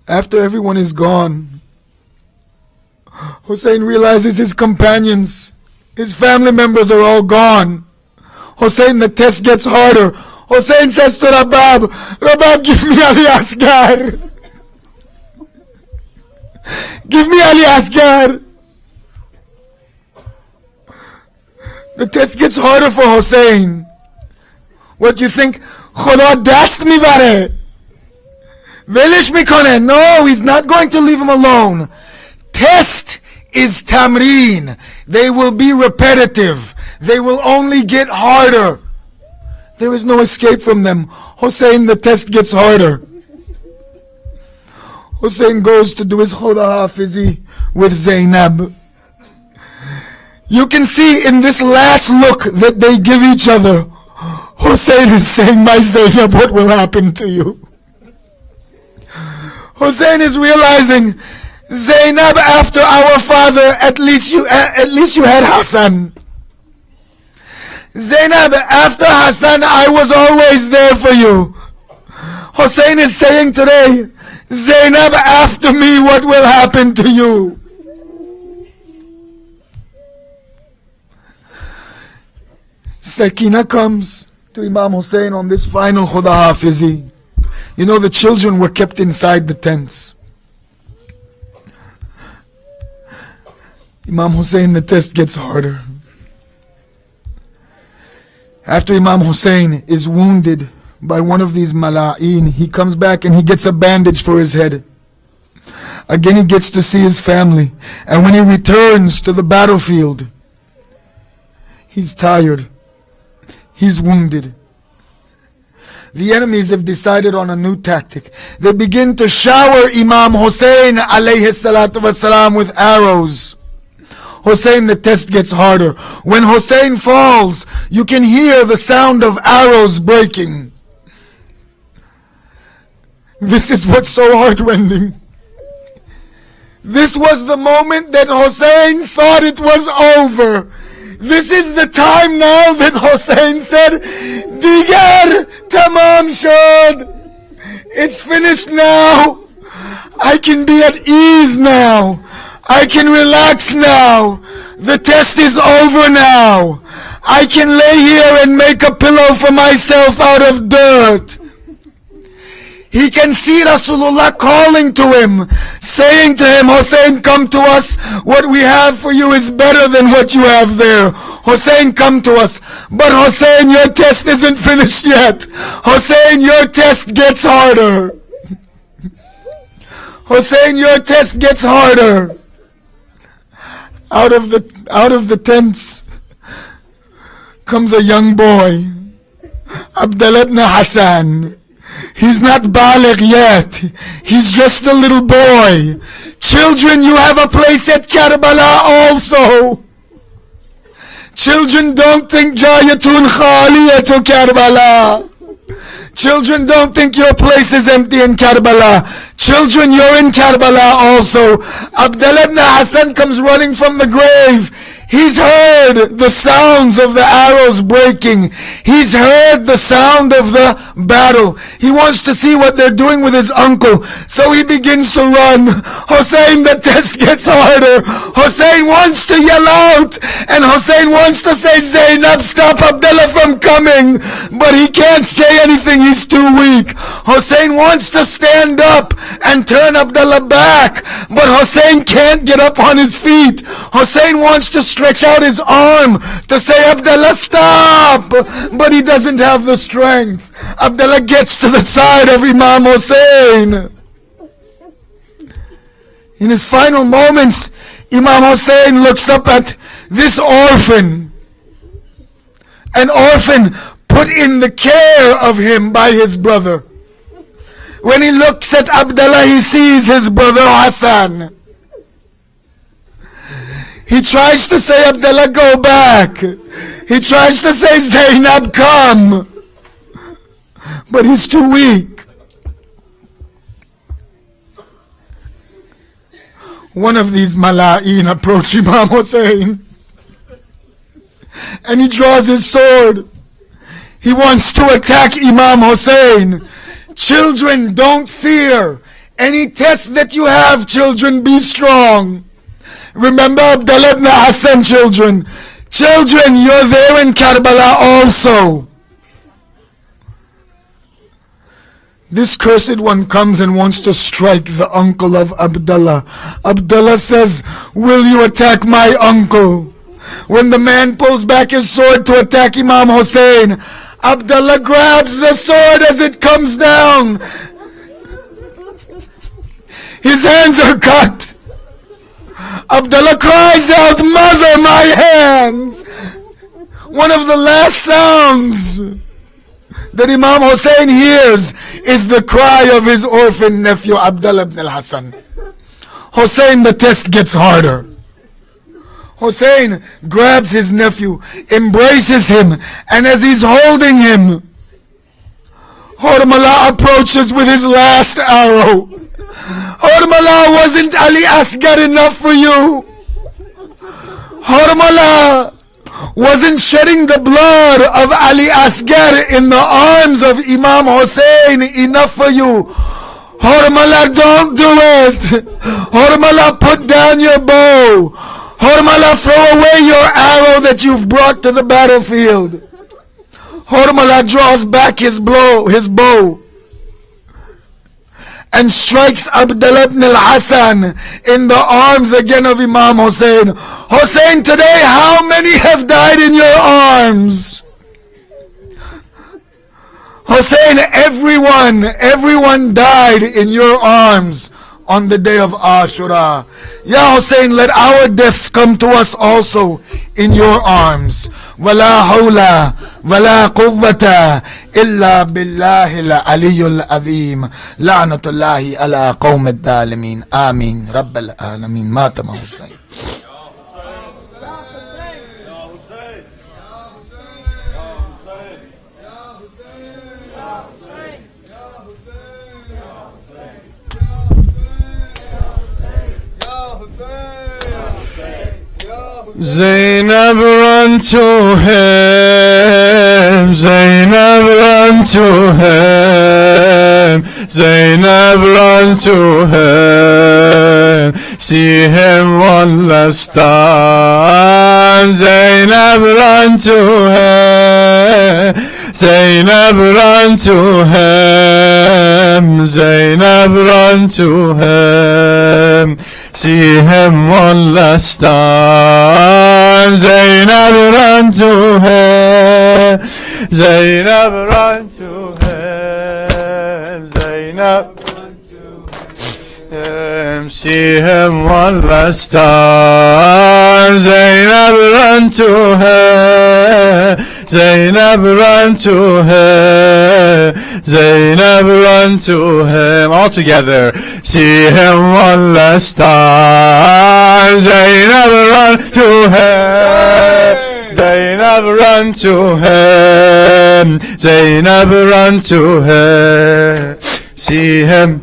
Speaker 3: After everyone is gone, Hussein realizes his companions, his family members are all gone. Hussein, the test gets harder. Hussein says to Rabab, Rabab, give me Ali Asghar. Give me Ali Asghar. The test gets harder for Hussein. What do you think? Khuda dast mivare. Velish mikone. No, he's not going to leave him alone. Test is tamreen. They will be repetitive. They will only get harder. There is no escape from them. Hussein, the test gets harder. Hussein goes to do his Khuda Hafizi with Zainab. You can see in this last look that they give each other, Hussein is saying, my Zainab, what will happen to you? Hussein is realizing, Zainab, after our father, at least you had Hassan. Zainab, after Hassan, I was always there for you. Hussein is saying today, Zainab, after me, what will happen to you? Sakina comes to Imam Hussein on this final Khuda Hafizi. You know, the children were kept inside the tents. Imam Hussein, the test gets harder. After Imam Hussein is wounded by one of these mala'in, he comes back and he gets a bandage for his head. Again he gets to see his family. And when he returns to the battlefield, he's tired. He's wounded. The enemies have decided on a new tactic. They begin to shower Imam Hussein alayhi salatu wasalam with arrows. Hussein, the test gets harder. When Hussein falls, you can hear the sound of arrows breaking. This is what's so heartrending. This was the moment that Hussein thought it was over. This is the time now that Hussein said, Digar tamam shod. It's finished now. I can be at ease now. I can relax now. The test is over now. I can lay here and make a pillow for myself out of dirt. He can see Rasulullah calling to him, saying to him, Hussein, come to us. What we have for you is better than what you have there. Hussein, come to us. But Hussein, your test isn't finished yet. Hussein, your test gets harder. Hussein, your test gets harder. Out of the tents comes a young boy, Abdullah ibn Hassan. He's not baligh yet. He's just a little boy. Children, you have a place at Karbala also. Children, don't think Jayatun Khaliyatu Karbala. Children, don't think your place is empty in Karbala. Children, you're in Karbala also. Abdullah ibn Hassan comes running from the grave. He's heard the sounds of the arrows breaking. He's heard the sound of the battle. He wants to see what they're doing with his uncle. So he begins to run. Hussein, the test gets harder. Hussein wants to yell out. And Hussein wants to say, Zainab, stop Abdullah from coming. But he can't say anything. He's too weak. Hussein wants to stand up and turn Abdullah back. But Hussein can't get up on his feet. Hussein wants to stretch out his arm to say, Abdullah, stop! But he doesn't have the strength. Abdullah gets to the side of Imam Hussein. In his final moments, Imam Hussein looks up at this orphan. An orphan put in the care of him by his brother. When he looks at Abdullah, he sees his brother Hassan. He tries to say, Abdullah, go back. He tries to say, Zainab, come. But he's too weak. One of these mala'in approach Imam Hussein. And he draws his sword. He wants to attack Imam Hussein. Children, don't fear. Any test that you have, children, be strong. Remember Abdullah ibn Hassan, children. Children, you're there in Karbala also. This cursed one comes and wants to strike the uncle of Abdullah. Abdullah says, will you attack my uncle? When the man pulls back his sword to attack Imam Hussein, Abdullah grabs the sword as it comes down. His hands are cut. Abdullah cries out, Mother, my hands! One of the last sounds that Imam Hussein hears is the cry of his orphan nephew Abdullah ibn al-Hassan. Hussein, the test gets harder. Hussein grabs his nephew, embraces him, and as he's holding him, Hormala approaches with his last arrow. Hormala, wasn't Ali Asghar enough for you? Hormala, wasn't shedding the blood of Ali Asghar in the arms of Imam Hussein enough for you? Hormala, don't do it. Hormala, put down your bow. Hormala, throw away your arrow that you've brought to the battlefield. Hormala draws back his bow and strikes Abdullah ibn al-Hassan in the arms again of Imam Hussein. Hussein, today how many have died in your arms? Hussein, everyone died in your arms on the day of Ashura. Ya Hussein, let our deaths come to us also in your arms. Wala hawla wala quwwata illa billahi al-aliyyul azim. La'natullahi ala qawm al-dhalimin. Amin. Rabbal alamin. Matama Hussein.
Speaker 1: Zainab, run to him. Zainab, run to him. Zainab, run to him. See him one last time. Zainab, run to him. Zainab, run to him. Zainab, run to him. See him one last time. Zainab, run to him. Zainab, run to him. Zainab, run to him. See him one last time. Zainab, run to him. Zainab, run to him. Zainab, run to him. All together. See him one last time. Zainab, run to him. Zainab, run to him. Zainab, run to him. See him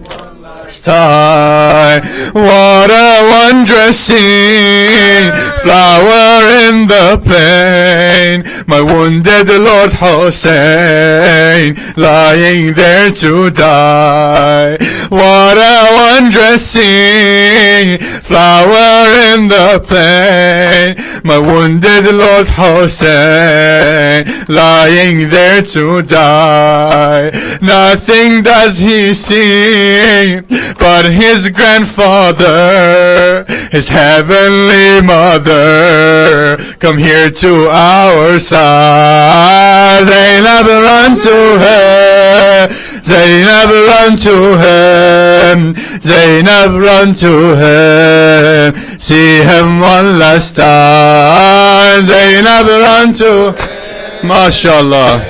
Speaker 1: time. What a wondrous scene, flower in the plain, my wounded Lord Hussein lying there to die. What a wondrous scene, flower in the plain, my wounded Lord Hussein lying there to die. Nothing does he see but his grandfather, his heavenly mother, come here to our side. Zainab, run to her. Zainab, run to him. Zainab, run to him. See him one last time. Zainab, run to him. MashaAllah.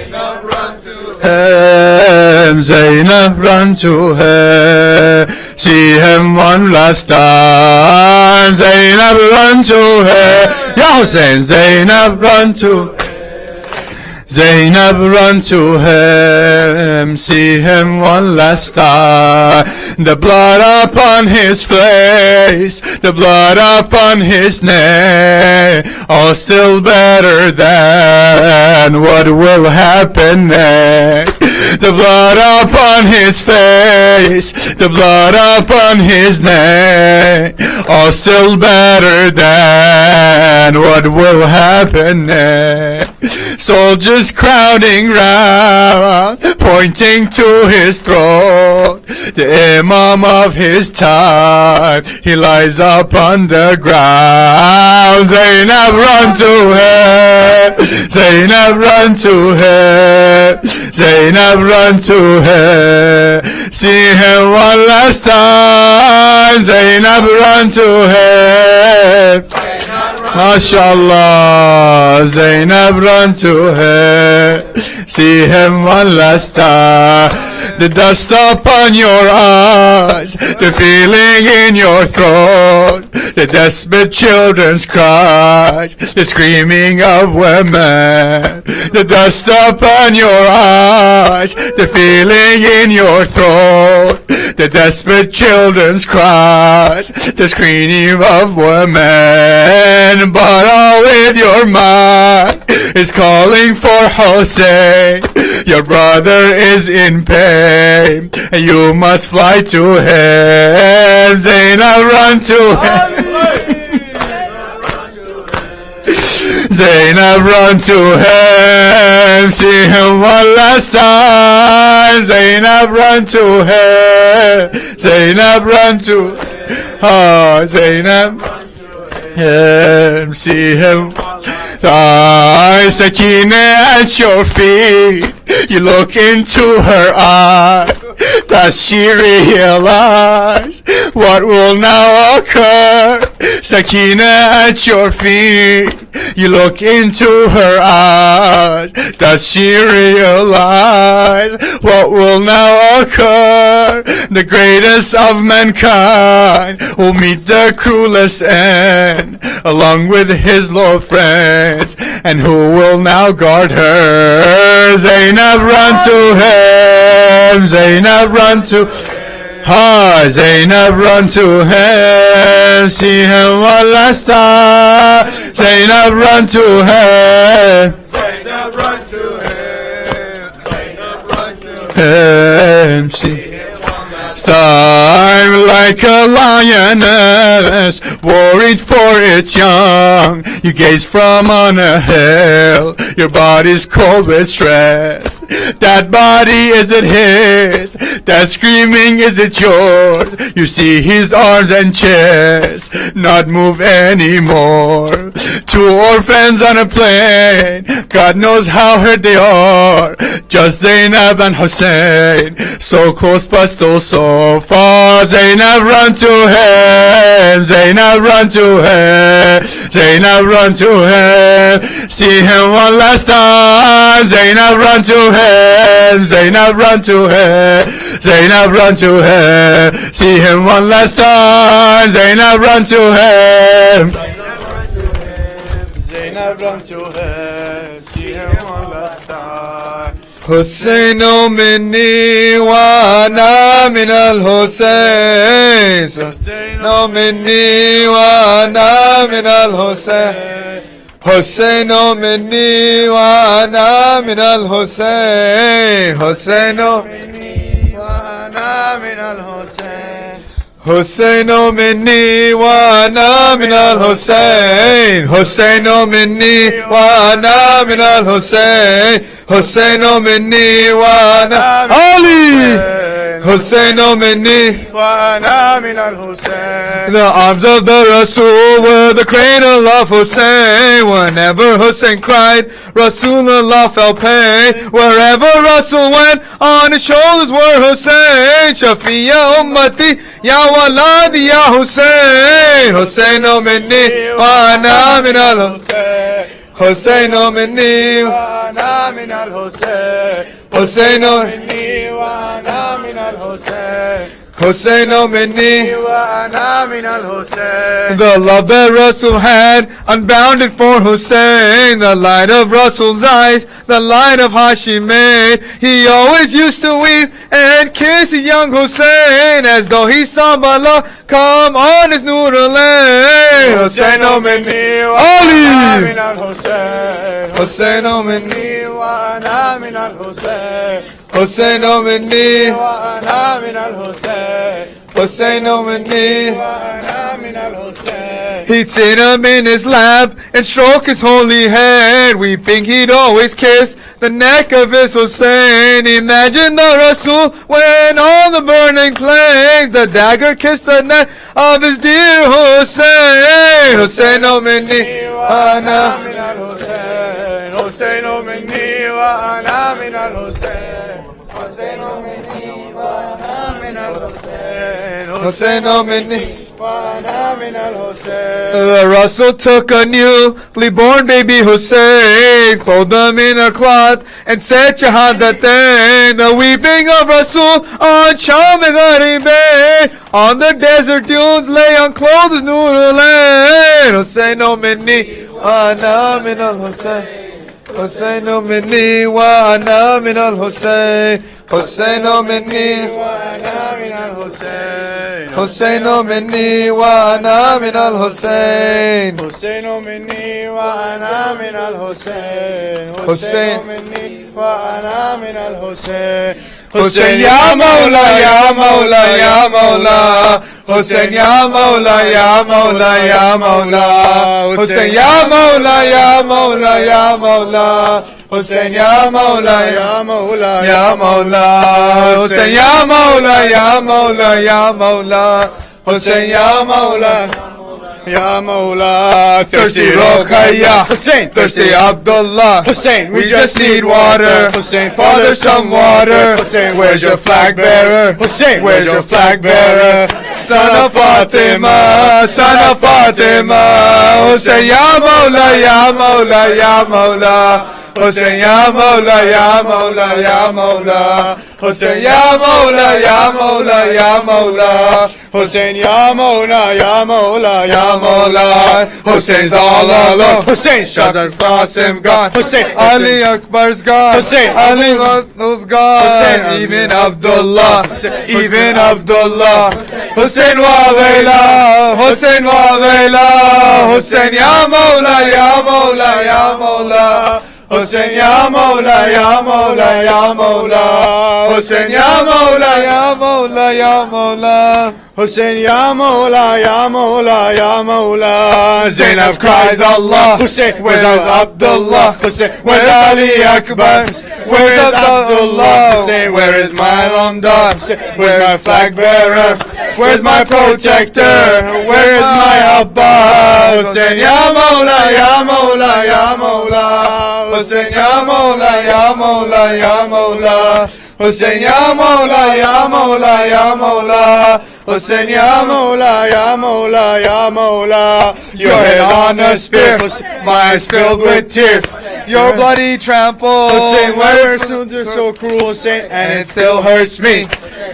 Speaker 1: Zainab, run to him. See him one last time. Zainab, run to him. Ya Hussein, Zainab, run to him. Zainab, run to him, see him one last time. The blood upon his face, the blood upon his neck, all still better than what will happen next. The blood upon his face, the blood upon his neck, all still better than what will happen next. Soldiers crowding round, pointing to his throat. The imam of his time, he lies up on the ground. Zainab, run to him. Zainab, run to him. Zainab, run to him. See him one last time. Zainab, run to him. MashaAllah, Zainab, run to him. See him one last time. The dust upon your eyes, the feeling in your throat, the desperate children's cries, the screaming of women. The dust upon your eyes, the feeling in your throat, the desperate children's cries, the screaming of women. But all with your mind is calling for Hussein. Your brother is in pain, and you must fly to him. Zainab, run to him. Zainab, run to him. See him one last time. Zainab, run to him. Zainab, run to him. Oh, Zainab. See him. Sakina at your feet. You look into her eyes. Does she realize what will now occur? Sakina at your feet. You look into her eyes. Does she realize what will now occur? The greatest of mankind will meet the cruelest end, along with his loyal friends. And who will now guard her? Zainab, run to him. Zainab, run to Zainab, run to him. See him one last time. Zainab, run to him. Zainab, run to him. Zainab, run to him. See him one last time. Like a lioness, worried for its young. You gaze from on a hill. Your body's cold with stress. That body, is it his? That screaming, is it yours? You see his arms and chest not move anymore. Two orphans on a plane, God knows how hurt they are. Just Zainab and Hussein, so close but still so far. Zainab, run to him. Zainab, run to him. Zainab, run to him. See him one last time. Zainab, run to him. Zainab, run to him. Zainab, run to him. See him one last time. Zainab, run to him. Zainab, run to him. See him one last time.
Speaker 4: حسين مني وأنا من الحسين حسين مني وأنا من الحسين حسين مني وأنا من الحسين حسين مني وأنا من الحسين حسين مني وأنا من الحسين حسين مني وأنا من الحسين حسين مني وأنا علي Hussein minni
Speaker 1: وأنا من الحسين.
Speaker 4: The arms of the Rasul were the cradle of Hussein. Whenever Hussein cried, Rasulullah felt pain. Wherever Rasul went, on his shoulders were Hussein. Shafiya ummati, ya waladi ya Hussein. Hussein minni wa ana min al-Hussein. Hussein minni wa
Speaker 1: وأنا من الحسين.
Speaker 4: Hussein
Speaker 1: مني وأنا من الحسين.
Speaker 4: Hussein minni.
Speaker 1: وأنا من الحسين.
Speaker 4: The love that Rasul had, unbounded for Hussein. The light of Rasul's eyes, the light of Hashim made. He always used to weep and kiss his young Hussein, as though he saw Bala come on his Noorudin. Hussein minni
Speaker 1: وأنا
Speaker 4: Ali.
Speaker 1: من الحسين.
Speaker 4: Hussein minni.
Speaker 1: وأنا من الحسين.
Speaker 4: Hussein minni.
Speaker 1: وأنا من الحسين.
Speaker 4: Hussein minni.
Speaker 1: وأنا من الحسين.
Speaker 4: He'd sit him in his lap and stroke his holy head, weeping he'd always kiss the neck of his Hussein. Imagine the Rasul when on the burning plains the dagger kissed the neck of his dear Hussein. Hussein minni wa ana.
Speaker 1: من الحسين. حسين مني وأنا من الحسين. حسين مني وأنا من الحسين.
Speaker 4: Hussein minni.
Speaker 1: وأنا من الحسين.
Speaker 4: The Rasul took a newly born baby Hussein, clothed him in a cloth, and said Shahadatain. The weeping of Rasul on Sham Bay, on the desert dunes lay unclothed his Noorudin. Hussein minni wa ana min al-Hussein. Hussein minni wa ana min al-Hussein. Hussein minni
Speaker 1: وأنا من الحسين.
Speaker 4: Hussein minni wa ana min al-Hussein.
Speaker 1: حسين مني وأنا من الحسين.
Speaker 4: حسين.
Speaker 1: مني وأنا من الحسين.
Speaker 4: Hussein ya Mawla ya Mawla ya Mawla. Hussein ya Mawla ya Mawla ya Mawla. Hussein ya Mawla ya Mawla ya Mawla. Hussein ya Mawla ya
Speaker 1: مولا
Speaker 4: Ya Mawla. Hussein ya Mawla ya Mawla ya Mawla. Hussein ya Mawla.
Speaker 1: يا مولا.
Speaker 4: Thirsty Rokhaya,
Speaker 1: Hussein.
Speaker 4: thirsty Abdullah.
Speaker 1: Hussein,
Speaker 4: we just need water.
Speaker 1: Hussein,
Speaker 4: Father, some water.
Speaker 1: Hussein,
Speaker 4: where's your flag bearer?
Speaker 1: Hussein,
Speaker 4: where's your flag bearer? Son of Fatima, son of Fatima. Hussein, ya Mawla, ya Mawla, ya Mawla. Hussein, ya Mawla, ya Mawla, ya Mawla. Hussein, ya Mawla, ya Mawla, ya Mawla.
Speaker 1: Hussein ya مولا يا مولا
Speaker 4: Ya Mawla, Hussein's all alone.
Speaker 1: Hussein,
Speaker 4: Shahzad's Qasim gone.
Speaker 1: Hussein,
Speaker 4: Ali Akbar's gone.
Speaker 1: Hussein,
Speaker 4: Ali Matul's gone.
Speaker 1: Hussein,
Speaker 4: even Abdullah. Even Abdullah. Hussein wa Layla. Hussein wa Layla. Hussein ya Mawla, ya Mawla, ya Mawla. Hussein ya Mawla, ya Mawla, ya Mawla. Hussein ya Mawla, ya Mawla, ya Mawla.
Speaker 1: Hussein ya مولا يا مولا يا مولا.
Speaker 4: Zainab cries Allah.
Speaker 1: Hussein,
Speaker 4: Where's Abdullah?
Speaker 1: Hussein,
Speaker 4: Where's Ali Akbar? Where's Abdullah?
Speaker 1: Hussein,
Speaker 4: Where is my Ramdan? Where's my flag bearer? Where's my protector? Where is my Abbas? Hussein ya Mawla, ya Mawla, ya Mawla. Hussein ya Mawla, ya Mawla, ya Mawla. Hussein ya Mawla, ya Mawla, ya Mawla. Hussein ya
Speaker 1: مولا يا مولا يا مولا.
Speaker 4: Your head on a spear, my eyes filled with tears. Your bloody trample,
Speaker 1: Hussein,
Speaker 4: where
Speaker 1: where you're so cruel, Hussein,
Speaker 4: and it still hurts me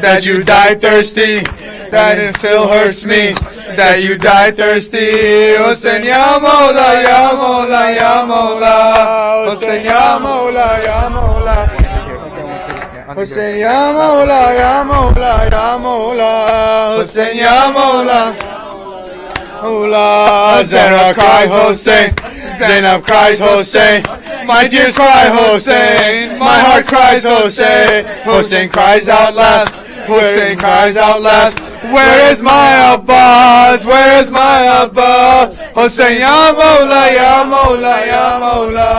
Speaker 4: that you died thirsty. That it still hurts me that you died thirsty. Hussein ya Mawla, ya Mawla, ya Mawla. Hussein ya
Speaker 1: مولا يا مولا. Hussein ya مولا يا مولا يا مولا.
Speaker 4: Hussein ya Mawla.
Speaker 1: مولا.
Speaker 4: Zainab cries Hussein. Zainab cries Hussein. My tears cry Hussein. My heart cries Hussein. Hussein cries out last. Hussein cries out last. Where is my Abbas? Where is my Abbas? Hussein ya Mawla, ya Mawla, ya Mawla.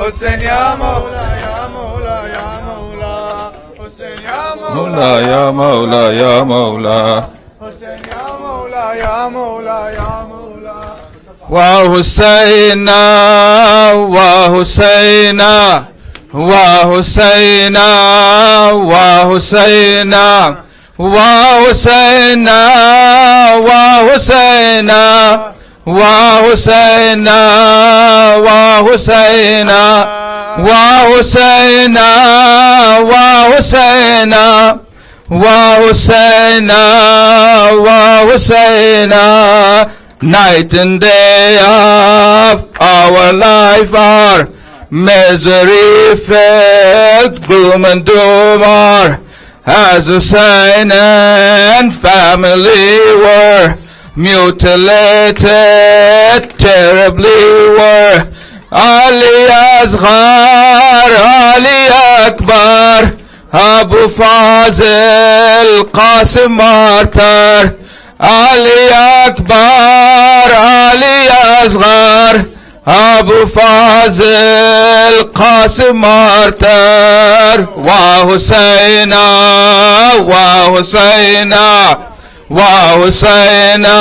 Speaker 4: Hussein ya Mawla.
Speaker 1: يا مولا يا مولا. Hussein ya مولا.
Speaker 4: مولا يا مولا يا مولا
Speaker 1: حسين يا مولا يا مولا يا مولا
Speaker 4: وحسينا وحسينا وحسينا وحسينا وحسينا وحسينا وحسينا وحسينا وحسينا وحسينا وحسينا وحسينا night and day of our life are misery filled, gloom and doom are as Hussein and family were mutilated, terribly were. Ali Asghar, Ali Akbar, Abu Fazil, Qasim Martyr, Ali Akbar, Ali Asghar, Abu Fazil, Qasim Martyr, Wa Husayna, Wa Husayna, Wa Husayna,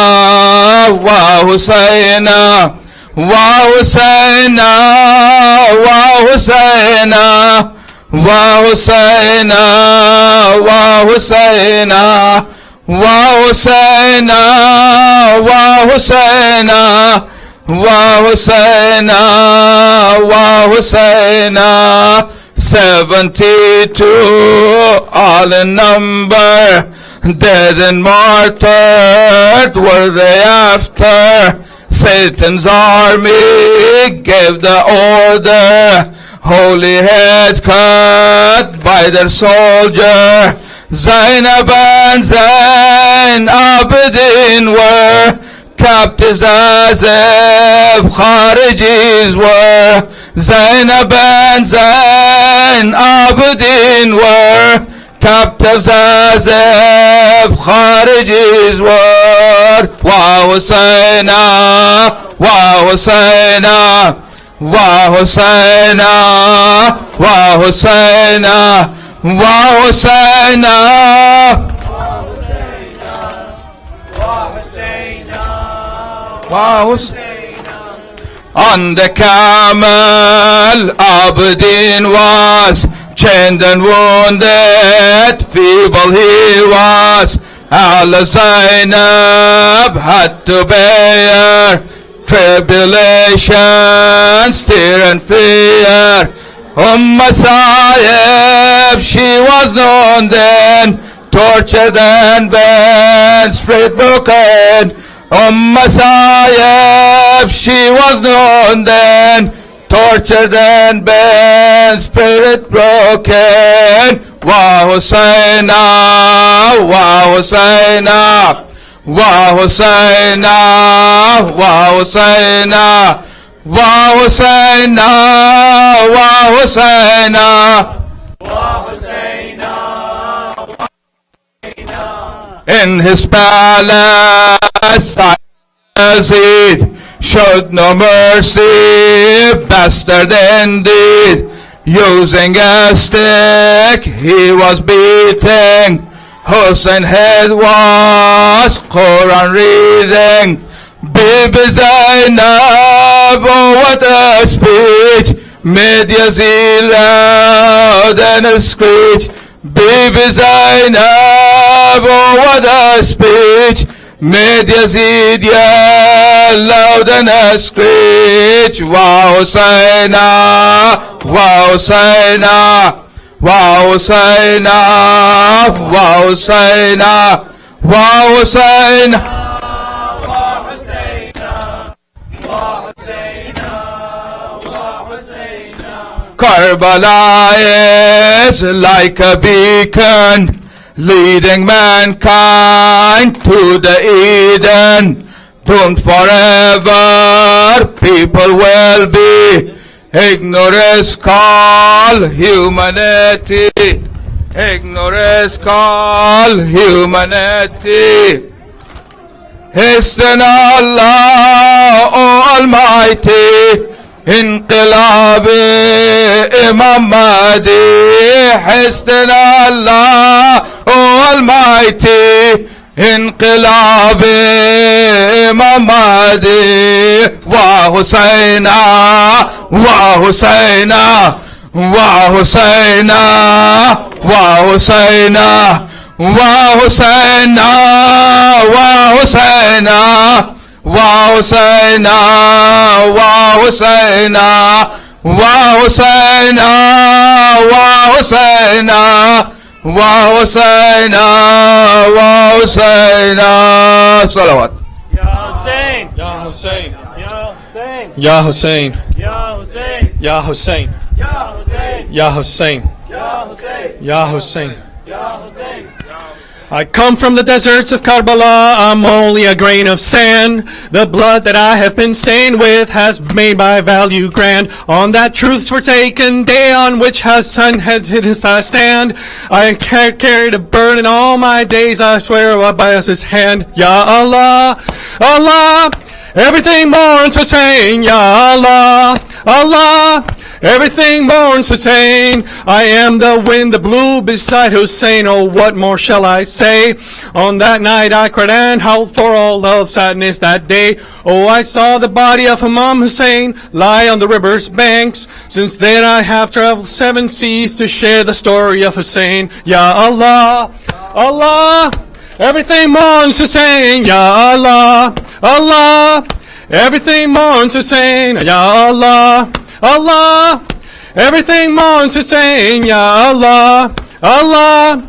Speaker 4: Wa Husayna, Wa Husayna, Wa Husayna, Wa Husayna, Wa Husayna, Wa Husayna, Wa Husayna, Wa Husayna, Wa Husayna. 72 all in number, dead and martyred were they after. Satan's army gave the order, holy heads cut by their soldier. Zainab and Zain Abidin were captives as if Kharijis were. Zainab and Zain Abidin were captives as if Kharijis were. Wa Husayna, Wa Husayna, Wa Husayna, Wa Husayna, Wa Husayna, Wa Husayna. On the camel, Abidin was chained and wounded, feeble he was. Al Zainab had to bear tribulations, tear and fear. Sayyib, she was known then, tortured and bent, spirit broken. Sayyib, she was known then, tortured and bent, spirit broken. Wa Husayna, Wa Husayna, Wa Husayna, Wa Husayna, Wa Husayna, Wa Husayna, Wa Husayna. In his palace, Yazid showed no mercy, bastard indeed. Using a stick, he was beating. Hussein head was Quran reading. Bibi Zainab, oh what a speech, made Yazid loud and a screech. Bibi Zainab, oh what a speech, made Yazid yell loud and a screech. Wa Husayna, Wa Husayna, Wa Husayna, Wa Husayna, Wa Husayna. Karbala is like a beacon, leading mankind to the Eden. Doomed forever, people will be. Ignorance call humanity. Ignorance call humanity. Hasten Allah, O Almighty, انقلاب امام مهدي حسنا الله almighty انقلاب امام مهدي وحسينا وحسينا وحسينا وحسينا وحسينا وحسينا وحسينا وحسينا وحسينا وحسينا وحسينا وحسينا صلوات
Speaker 5: Ya Hussein.
Speaker 1: Ya Hussein.
Speaker 5: Ya Hussein.
Speaker 1: Ya Hussein.
Speaker 5: Ya Hussein.
Speaker 1: Ya Hussein.
Speaker 5: Ya Hussein.
Speaker 1: Ya Hussein.
Speaker 5: Ya Hussein.
Speaker 1: Ya Hussein.
Speaker 5: I come from the deserts of Karbala, I'm only a grain of sand. The blood that I have been stained with has made my value grand. On that truth's forsaken day on which Hassan had hit his last stand, I carried a burden all my days, I swear by his hand. Ya Allah, Allah, everything mourns Hussein. Ya Allah, Allah, everything mourns Hussein. I am the wind that blew beside Hussein. Oh, what more shall I say? On that night I cried and howled for all of sadness that day. Oh, I saw the body of Imam Hussein lie on the river's banks. Since then I have traveled 7 seas to share the story of Hussein. Ya Allah, Allah, everything mourns Hussein. Ya Allah, Allah, everything mourns Hussein. Ya Allah, Allah, everything mourns Hussein. Ya Allah, Allah,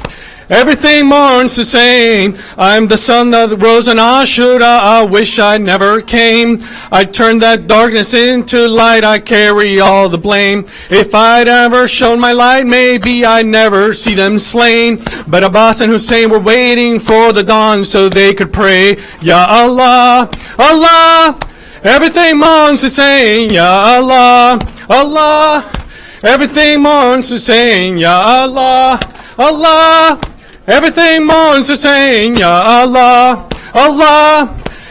Speaker 5: everything mourns Hussein. I'm the sun that rose in Ashura. I wish I never came. I turned that darkness into light. I carry all the blame. If I'd ever shown my light, maybe I'd never see them slain. But Abbas and Hussein were waiting for the dawn so they could pray. Ya Allah, Allah, everything mourns Hussein. Ya Allah, Allah, everything mourns Hussein. Ya Allah, Allah, everything mourns Hussein. Ya Allah, Allah,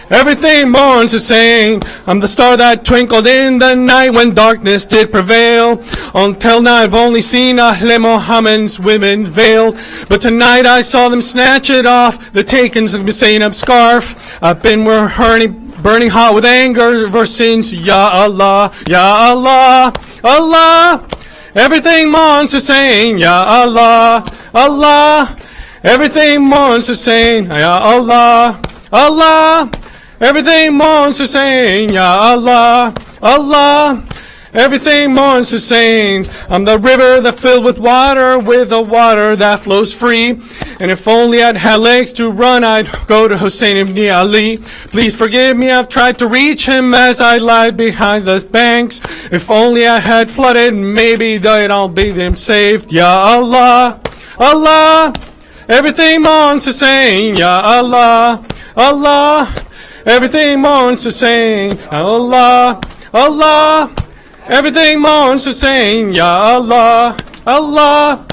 Speaker 5: everything mourns Hussein. I'm the star that twinkled in the night when darkness did prevail. Until now I've only seen Ahle Muhammad's women veiled. But tonight I saw them snatch it off, the takings of Zainab's scarf. I've been burning hot with anger ever since. Ya Allah, Ya Allah, Allah, everything mourns Hussein. Ya Allah, Allah, everything mourns Hussein. Ya Allah, Allah, everything mourns Hussein. Ya Allah, Allah, everything mourns Hussein. I'm the river that filled with the water that flows free. And if only I'd had legs to run, I'd go to Hussein ibn Ali. Please forgive me, I've tried to reach him as I lied behind those banks. If only I had flooded, maybe they'd all be them saved. Ya Allah, Allah, everything mourns Hussein. Ya Allah, Allah, everything mourns Hussein. Allah, Allah, everything mourns Hussein. Ya Allah, Allah,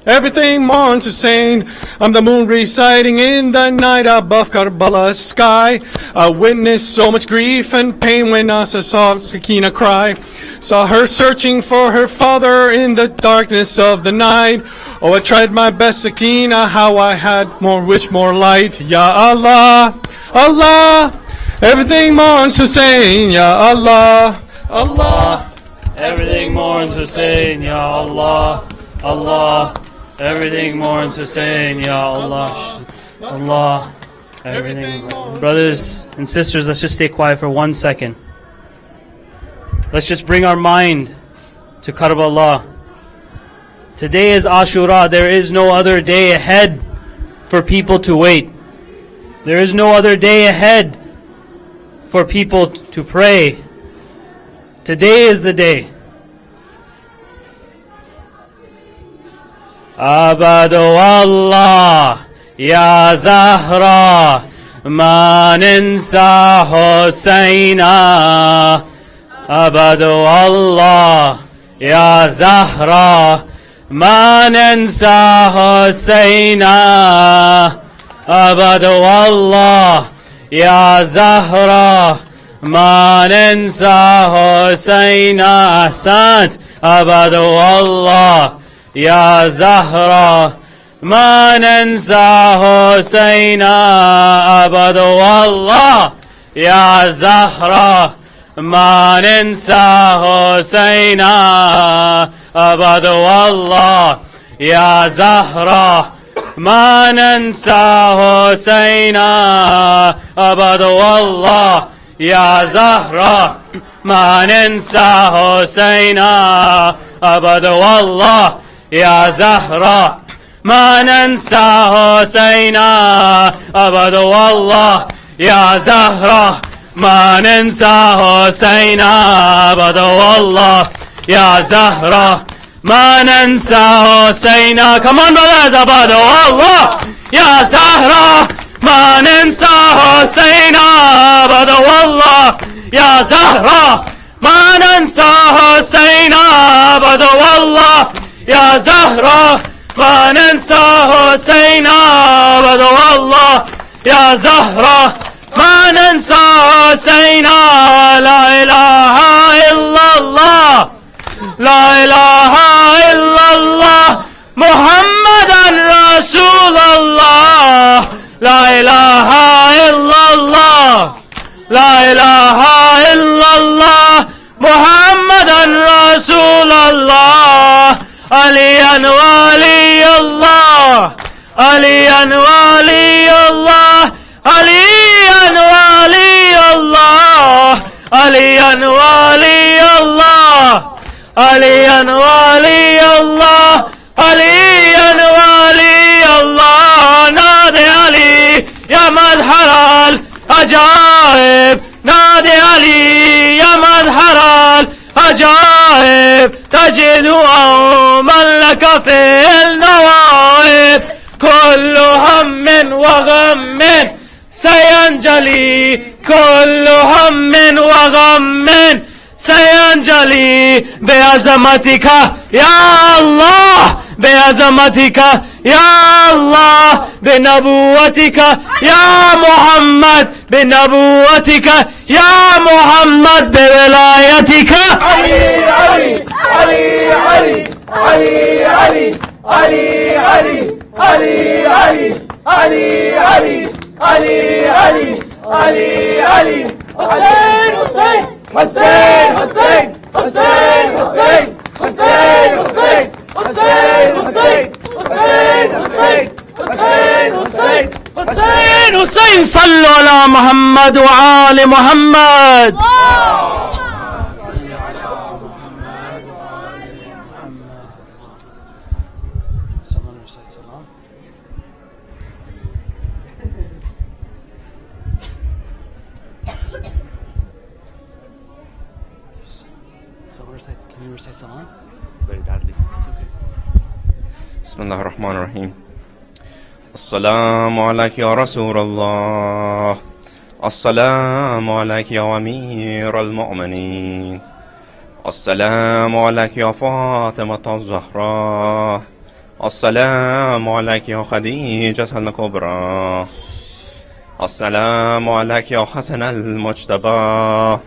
Speaker 5: everything mourns Hussein. I'm the moon reciting in the night above Karbala's sky. I witnessed so much grief and pain when I saw Sakina cry. Saw her searching for her father in the darkness of the night. Oh, I tried my best, Sakina, how I had more light. Ya Allah, Allah, everything mourns Hussein. Ya Allah, Allah, Everything mourns Hussein. Ya Allah, Allah, everything mourns Hussein. Ya Allah, Allah, everything. Brothers and sisters, let's just stay quiet for 1 second. Let's just bring our mind to Karbala. Today is Ashura. There is no other day ahead for people to wait. There is no other day ahead for people to pray. Today is the day. Abadu Allah, Ya Zahra, ma ninsa Husayna. Abadu Allah, Ya Zahra, ma ninsa Husayna. Abadu Allah, Ya Zahra, ما ننسى حسينا أحسنت أبد والله يا زهرة ما ننسى حسينا أبد والله يا زهرة ما ننسى حسينا أبد والله يا زهرة ما ننسى حسينا أبد والله يا زهرة ما ننسى حسينا أبد والله يا زهرة ما ننسى حسينا أبد والله يا زهرة ما ننسى حسينا أبد والله يا زهرة ما ننسى حسينا Come on brothers أبد والله يا زهرة ما ننسى حسينا أبد والله يا زهرة ما ننسى حسينا أبد والله يا زهرة ما ننسى حسينا أبد والله يا زهرة ما ننسى حسينا لا إله إلا الله لا إله إلا الله محمد رسول الله لا إله إلا الله لا إله إلا الله محمد رسول الله عليا ولي الله عليا ولي الله عليا ولي الله عليا ولي الله عليا ولي الله عليا ولي الله نادي علي يا مظهر العجائب نادي علي يا مظهر العجائب تجد يوما لك في النوائب كل هم وغم سينجلي كل هم وغم سينجلي بعظمتك يا الله بعظمتك يا الله بنبوتك يا محمد بنبوتك يا محمد بولايتك
Speaker 6: علي علي علي علي علي علي علي علي علي علي علي علي علي علي علي حسين حسين حسين حسين حسين حسين حسين حسين حسين حسين حسين حسين حسين حسين صلوا على محمد وآل محمد
Speaker 5: Can you recite Salam?
Speaker 7: Very badly.
Speaker 5: It's okay.
Speaker 7: بسم الله الرحمن الرحيم. السلام عليك يا رسول الله. السلام عليك يا أمير المؤمنين. السلام عليك يا فاطمة الزهراء. السلام عليك يا خديجة الكبرى. السلام عليك يا حسن المجتبى.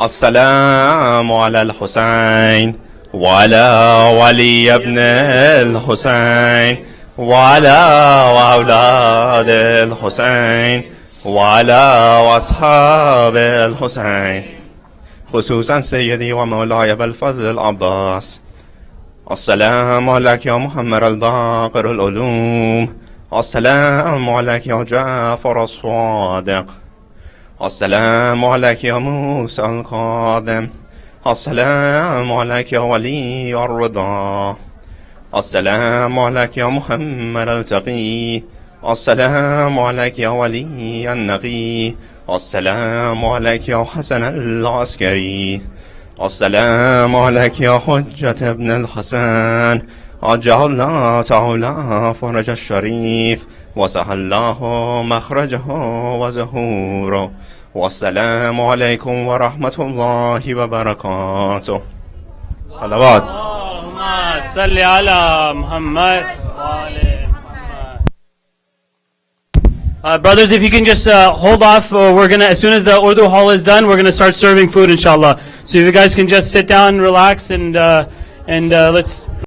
Speaker 7: السلام على الحسين وعلى ولي ابن الحسين وعلى أولاد الحسين وعلى أصحاب الحسين خصوصا سيدي ومولاي أبا الفضل العباس. السلام عليك يا محمد الباقر العلوم. السلام عليك يا جعفر الصادق. السلام عليك يا موسى القادم. السلام عليك يا ولي الرضا. السلام عليك يا محمد التقي. السلام عليك يا ولي النقي. السلام عليك يا حسن العسكري. السلام عليك يا حجة ابن الحسن. عجل الله تعالى فرج الشريف وسهل الله مخرجه وزهوره. والسلام عليكم ورحمة الله وبركاته. صلوات.
Speaker 5: اللهم صل على محمد وآل محمد.
Speaker 8: Brothers, if you can just hold off, we're gonna, as soon as the Urdu hall is done, we're gonna start serving food, inshallah. So if you guys can just sit down, relax, and let's